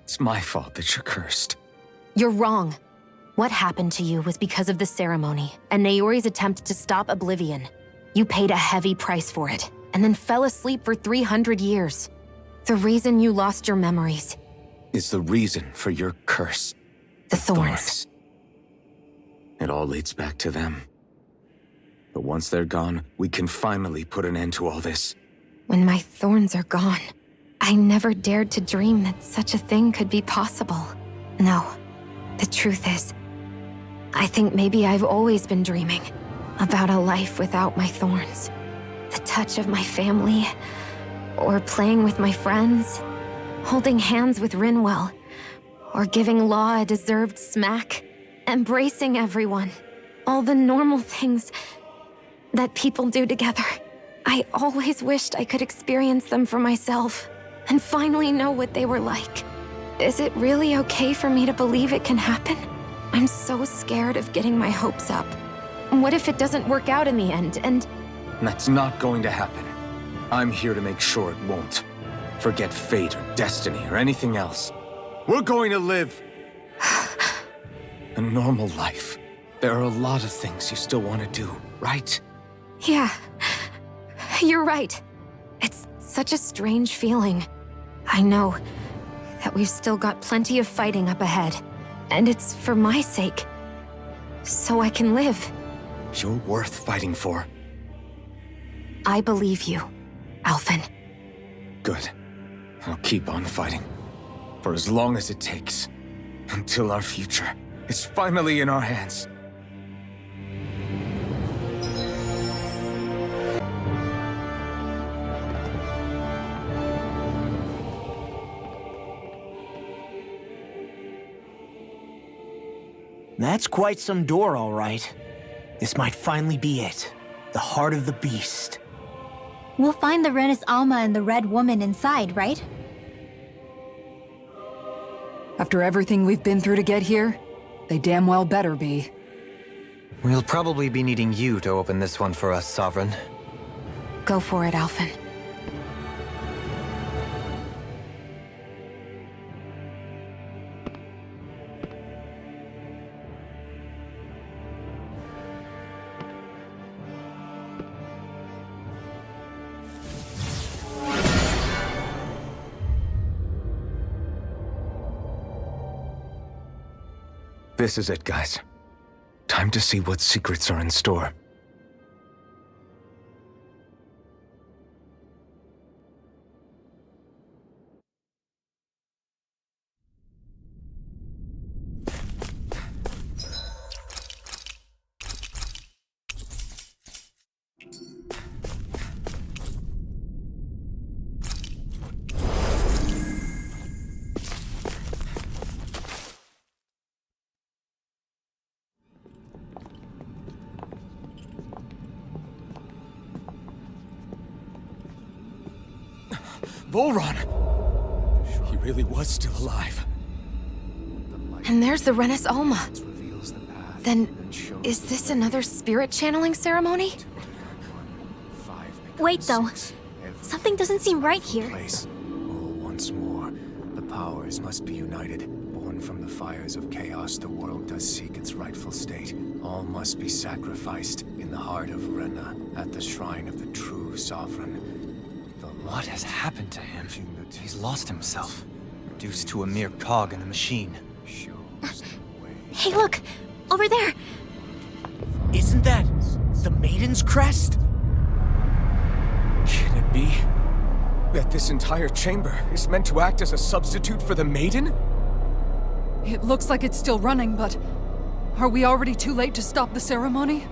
It's my fault that you're cursed. You're wrong. What happened to you was because of the ceremony and Naori's attempt to stop Oblivion. You paid a heavy price for it, and then fell asleep for 300 years. The reason you lost your memories is the reason for your curse. The thorns. It all leads back to them. But once they're gone, we can finally put an end to all this. When my thorns are gone, I never dared to dream that such a thing could be possible. No, the truth is, I think maybe I've always been dreaming about a life without my thorns. The touch of my family, or playing with my friends, holding hands with Rinwell, or giving Law a deserved smack, embracing everyone. All the normal things that people do together. I always wished I could experience them for myself, and finally know what they were like. Is it really okay for me to believe it can happen? I'm so scared of getting my hopes up. What if it doesn't work out in the end, and... That's not going to happen. I'm here to make sure it won't. Forget fate or destiny or anything else. We're going to live a normal life. There are a lot of things you still want to do, right? Yeah, you're right. It's such a strange feeling. I know that we've still got plenty of fighting up ahead. And it's for my sake. So I can live. You're worth fighting for. I believe you, Alphen. Good. I'll keep on fighting. For as long as it takes. Until our future is finally in our hands. That's quite some door, all right. This might finally be it. The heart of the beast. We'll find the Renis Alma and the Red Woman inside, right? After everything we've been through to get here, they damn well better be. We'll probably be needing you to open this one for us, Sovereign. Go for it, Alphen. This is it, guys. Time to see what secrets are in store. Volron! He really was still alive. And there's the Renis Alma. Then, is this another spirit channeling ceremony? Wait, though. Something doesn't seem right here. Once more, the powers must be united. Born from the fires of chaos, the world does seek its rightful state. All must be sacrificed in the heart of Rena, at the shrine of the true sovereign. What has happened to him? He's lost himself, reduced to a mere cog in the machine. Hey, look! Over there! Isn't that the Maiden's crest? Can it be that this entire chamber is meant to act as a substitute for the Maiden? It looks like it's still running, but are we already too late to stop the ceremony?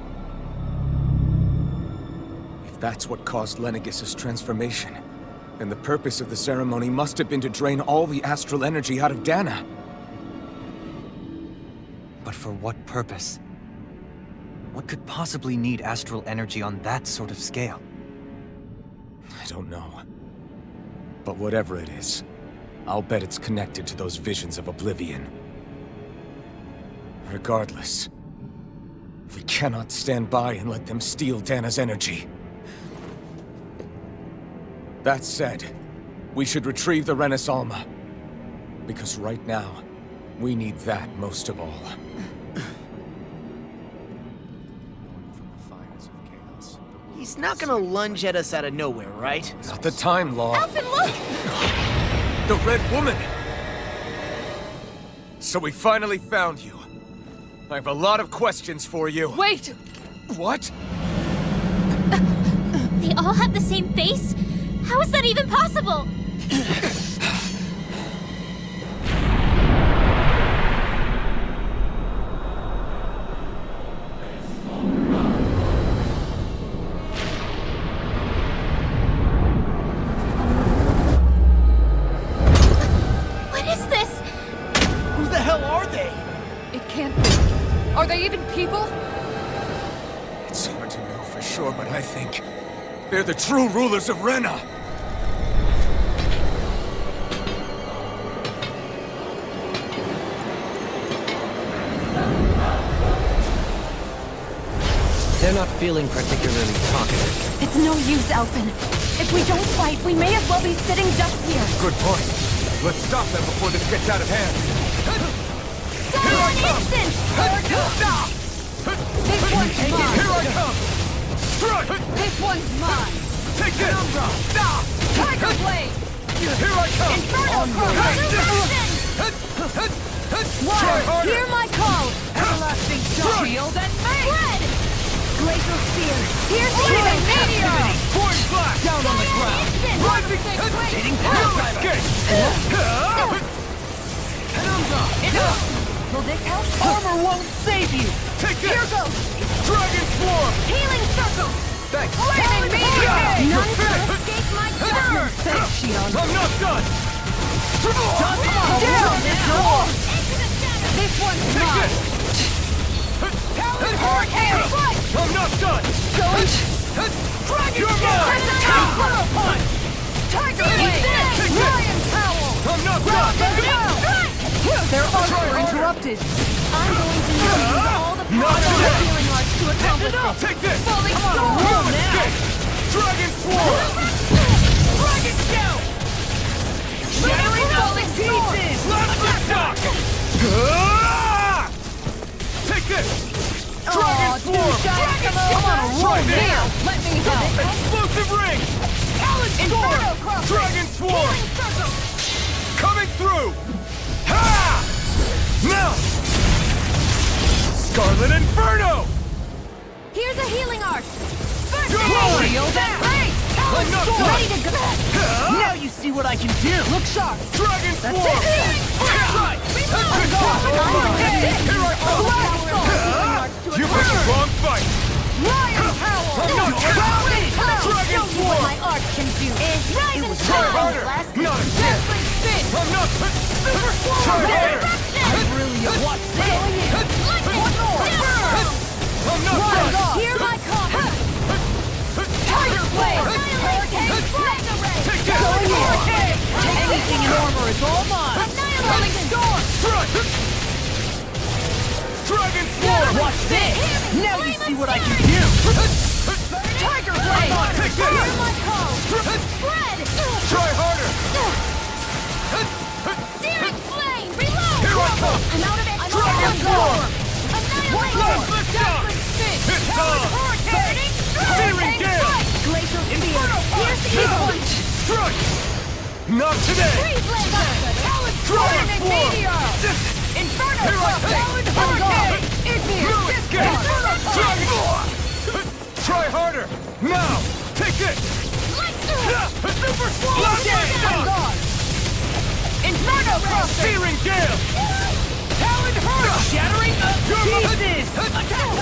If that's what caused Lenegis' transformation, then the purpose of the ceremony must have been to drain all the astral energy out of Dana. But for what purpose? What could possibly need astral energy on that sort of scale? I don't know. But whatever it is, I'll bet it's connected to those visions of oblivion. Regardless, we cannot stand by and let them steal Dana's energy. That said, we should retrieve the Renis Alma. Because right now, we need that most of all. He's not gonna lunge at us out of nowhere, right? Not the time, Law. Alphen, look! The Red Woman! So we finally found you. I have a lot of questions for you. Wait! What? They all have the same face? How is that even possible? What is this? Who the hell are they? It can't be. Are they even people? It's hard to know for sure, but I think they're the true rulers of Rena. They're not feeling particularly talkative. It's no use, Alphen. If we don't fight, we may as well be sitting ducks here. Good point. Let's stop them before this gets out of hand. Here I come! This one's mine! Here I come! This one's mine! Take this! Tiger Blade! Here I come! Inferno Water, hear my call! Everlasting shield and mace! Red! Glacial Spear! Piercing meteor! Point blast! Down on the ground! Rising! Hitting Enough! Will this help? Armor won't save you! Take this! Here goes! Dragon Swarm! Healing circle! Thanks! Flaming meteor! None You're can finished! escape my burn! Thanks, Shion! I'm not done! Down now! This one's Take mine! this! Talon Hurricane! I'm not done! Don't! Dragon You're mine! Counter punch! Tiger Blade! Lion Cowl! I'm not done! Their arms were interrupted! I'm going to use all the Not power of today. healing arts to accomplish this! Take this! Falling No storm! escape! Dragon Swarm! Dragon Shell! Shattering falling pieces! Last shock! Take this! Dragon Swarm! Come on, roll Right there! now! Let me help! Explosive ring! Talon Inferno Cross! Dragon Swarm! Healing circle! Coming through! Ha! Now! Scarlet Inferno! Here's a healing art! First You're aid! mine! Shield and ring! I'm not done! Ready to go! Now you see what I can do! Look sharp! Dragon Swarm! Right! Here I come! You picked the wrong fight! Lion Cowl! I'm not Dragon Dragon Show you what Swarm! my art can do! Rising Try Sun! harder! Not a chance! Dazzling Spin! I'm not... Super Swallow! Try harder! I really want this! One more! I'm not done! Hear my call! Tiger Blade! Hurricane! Mega Ray! Take this! Hurricane! Anything in armor is all mine! Annihilating Storm! Strike! Dragon Swarm! Watch this! Now you see what I can do! Tiger Blade! Take this! Hear my call! Spread! Try harder! Searing Flame! Reload! Here I come! I'm out of it! I'm Dragon out of Swarm! Annihilation! Last lift shot! Dazzling Spin! It's Talon on! Hurricane! Searing Gale! Glacial Spear! Here's the evil! Strike! Not today! Freeze Laser! Talon Dragon Flaming Swarm! Meteor! Inferno Here I Cross! come! Talon Hurricane! Izmir! No escape! Inferno Dragon Cross! Swarm! Try harder! Now! Take this! Super Swallow! Blast! Inferno Cross! Searing Gale! Talon Hurricane! Shattering up pieces!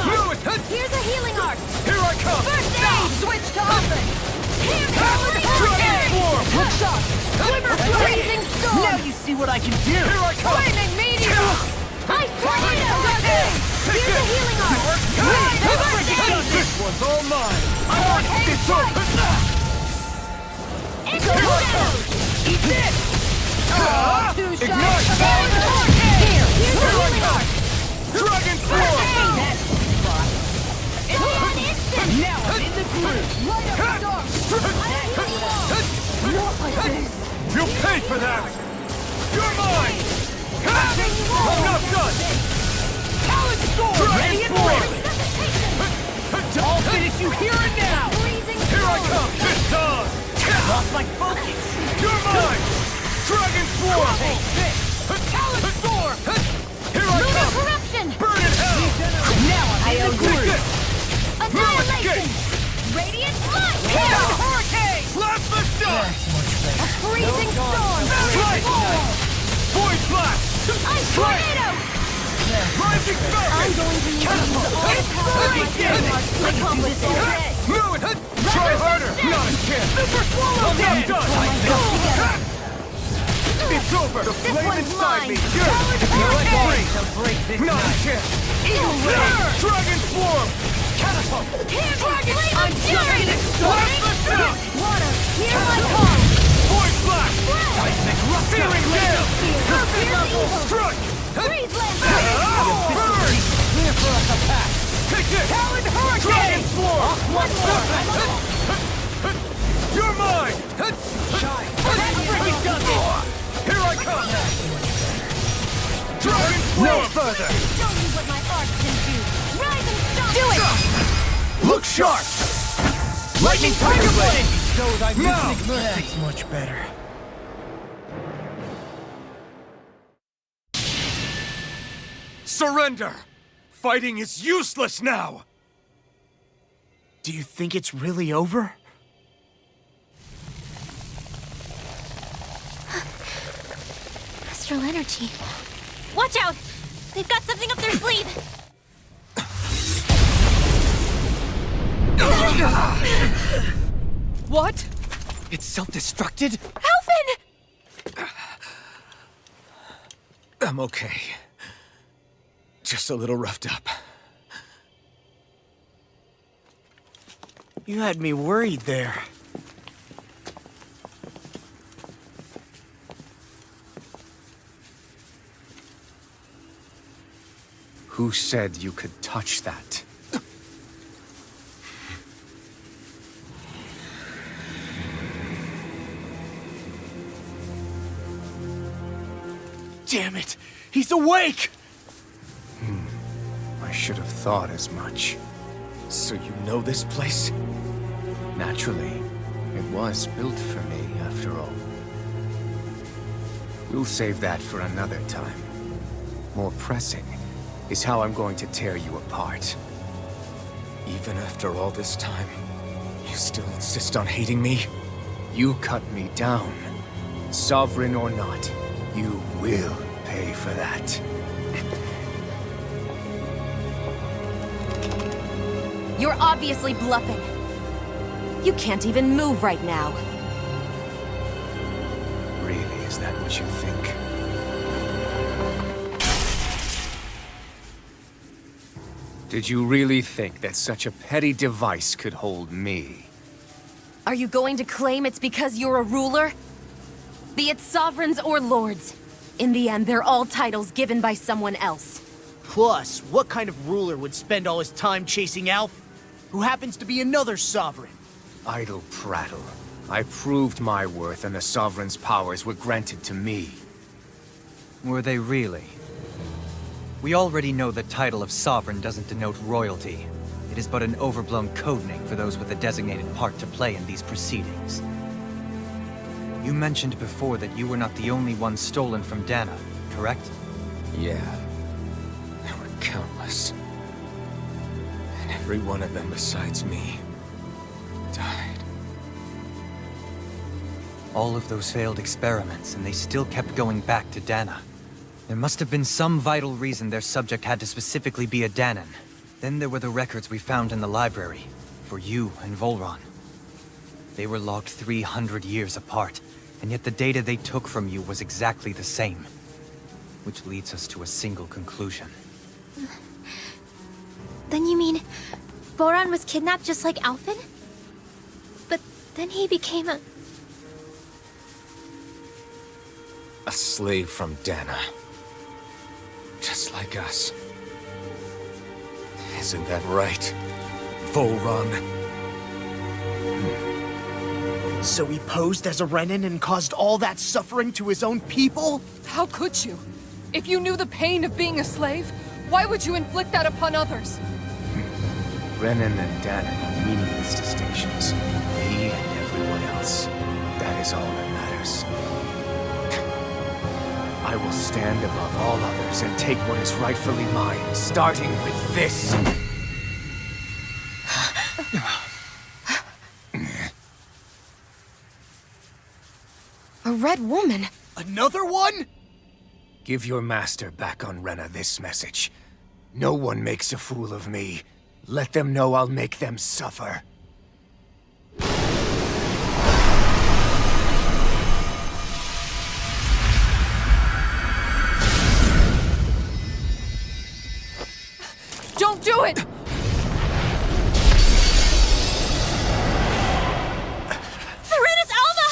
Move! Here's a healing art! Here I come! First aid! Switch to offense! Here Talon Dragon Hurricane! Swarm! Look sharp! Glimmer Blazing Storm! Now you see what I can do! Here I come! Flaming Meteor! Ice Tornado! Here's a healing art! This one's all mine! I want Hurricane this Strike! Into the shadows! Eat this! Two shots! Ignite! Talon Hurricane! Here's a healing art! Dragon Swarm! That's the spot! It's an instant! Now I'm in the groove! Light up the dark! Not like this! You'll pay for that! You're mine! I'm not done! Talon Sword! Dragon Ready and Swarm! ready! I'll finish you here and now! Here I come! This time! Lost my focus! You're mine! Dragon Swarm! Talon Sword! Here I Lunar come! Corruption! Burn in hell! Now I'm in the Take groove! this! Annihilation! Radiant Light! Talon Hurricane! Blast the shot! A freezing storm! Strike! Void blast! Ice Tornado! Rising Sun! I'm going to use all power of my trademarks to accomplish this. Move it! Try harder! Not a chance! Super Swallow! I'm not done! It's over! The This flame one's inside me! mine. You're Hurricane! break Not a chance! Dragon Swarm! Catapult! Here, Dragon! I'm jumping jumping! Blast the shot! Water! Hear my call! Void blast! Searing Gale! Perfect level! Strike! Freeze Land! Burn! Clear for us to pass! Take this! Talon Dragon Hurricane! Swarm! One more! You're mine! Shine! Freaking done it! Here I come! Dragon No Swarm! further! Show me what my art can do! Rise and stop! Do it! Look sharp! Lightning Tiger Blade! That's much better. Surrender! Fighting is useless now! Do you think it's really over? Astral energy. Watch out! They've got something up their sleeve! What? It's self-destructed? Alvin! I'm okay. Just a little roughed up. You had me worried there. Who said you could touch that? Damn it! He's awake! I should have thought as much. So you know this place? Naturally, it was built for me, after all. We'll save that for another time. More pressing is how I'm going to tear you apart. Even after all this time, you still insist on hating me? You cut me down. Sovereign or not, you will pay for that. You're obviously bluffing. You can't even move right now. Really, is that what you think? Did you really think that such a petty device could hold me? Are you going to claim it's because you're a ruler? Be it sovereigns or lords. In the end, they're all titles given by someone else. Plus, what kind of ruler would spend all his time chasing Alf, who happens to be another sovereign? Idle prattle. I proved my worth and the Sovereign's powers were granted to me. Were they really? We already know the title of Sovereign doesn't denote royalty. It is but an overblown codename for those with a designated part to play in these proceedings. You mentioned before that you were not the only one stolen from Dana, correct? Yeah. There were countless. And every one of them besides me died. All of those failed experiments, and they still kept going back to Dana. There must have been some vital reason their subject had to specifically be a Danan. Then there were the records we found in the library, for you and Volron. They were logged 300 years apart, and yet the data they took from you was exactly the same. Which leads us to a single conclusion. Then you mean Voron was kidnapped just like Alphen? But then he became a slave from Dana. Just like us. Isn't that right, Volron? So he posed as a Renin and caused all that suffering to his own people? How could you? If you knew the pain of being a slave, why would you inflict that upon others? Renin and Danan are meaningless distinctions. Me and everyone else. That is all that matters. I will stand above all others and take what is rightfully mine, starting with this. A red woman? Another one? Give your master back on Rena this message. No one makes a fool of me. Let them know I'll make them suffer. Don't do it! Serenus Alva!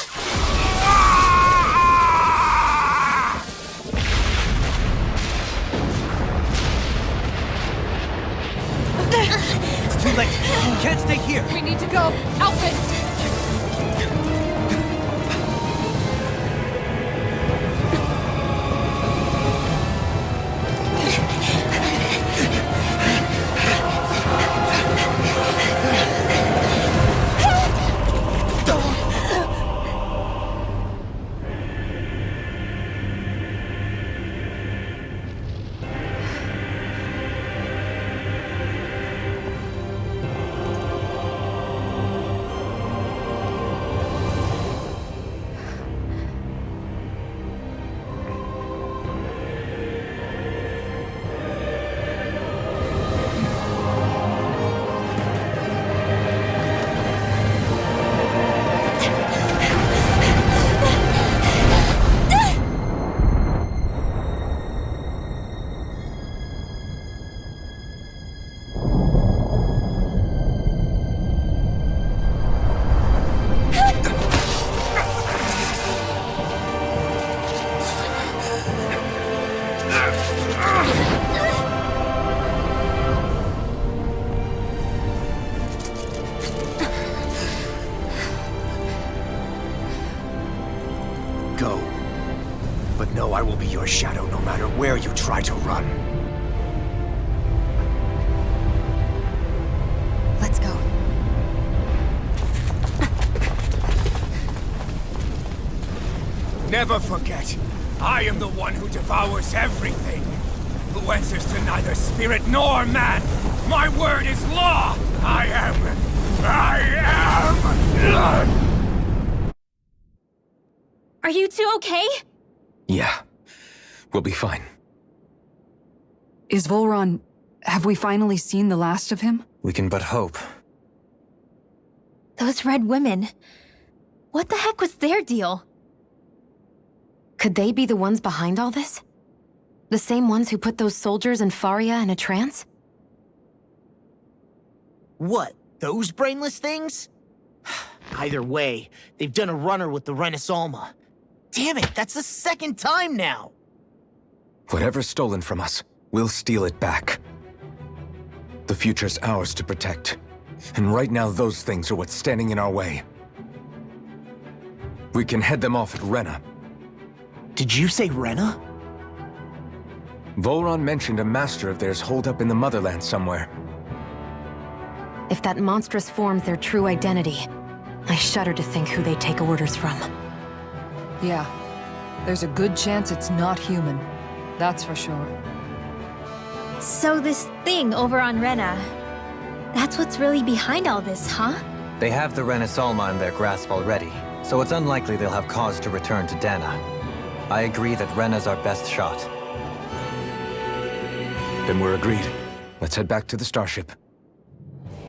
It's too late! You can't stay here! We go. But know I will be your shadow no matter where you try to run. Let's go. Never forget, I am the one who devours everything. Who answers to neither spirit nor man. My word is law! I am... Are you two okay? Yeah. We'll be fine. Is Volron... have we finally seen the last of him? We can but hope. Those red women. What the heck was their deal? Could they be the ones behind all this? The same ones who put those soldiers in Faria in a trance? What, those brainless things? Either way, they've done a runner with the Renasalma. Damn it, that's the second time now! Whatever's stolen from us, we'll steal it back. The future's ours to protect. And right now those things are what's standing in our way. We can head them off at Rena. Did you say Rena? Volron mentioned a master of theirs holed up in the motherland somewhere. If that monstrous form's their true identity, I shudder to think who they take orders from. Yeah. There's a good chance it's not human. That's for sure. So this thing over on Rena, that's what's really behind all this, huh? They have the Renasalma in their grasp already, so it's unlikely they'll have cause to return to Dana. I agree that Rena's our best shot. Then we're agreed. Let's head back to the starship.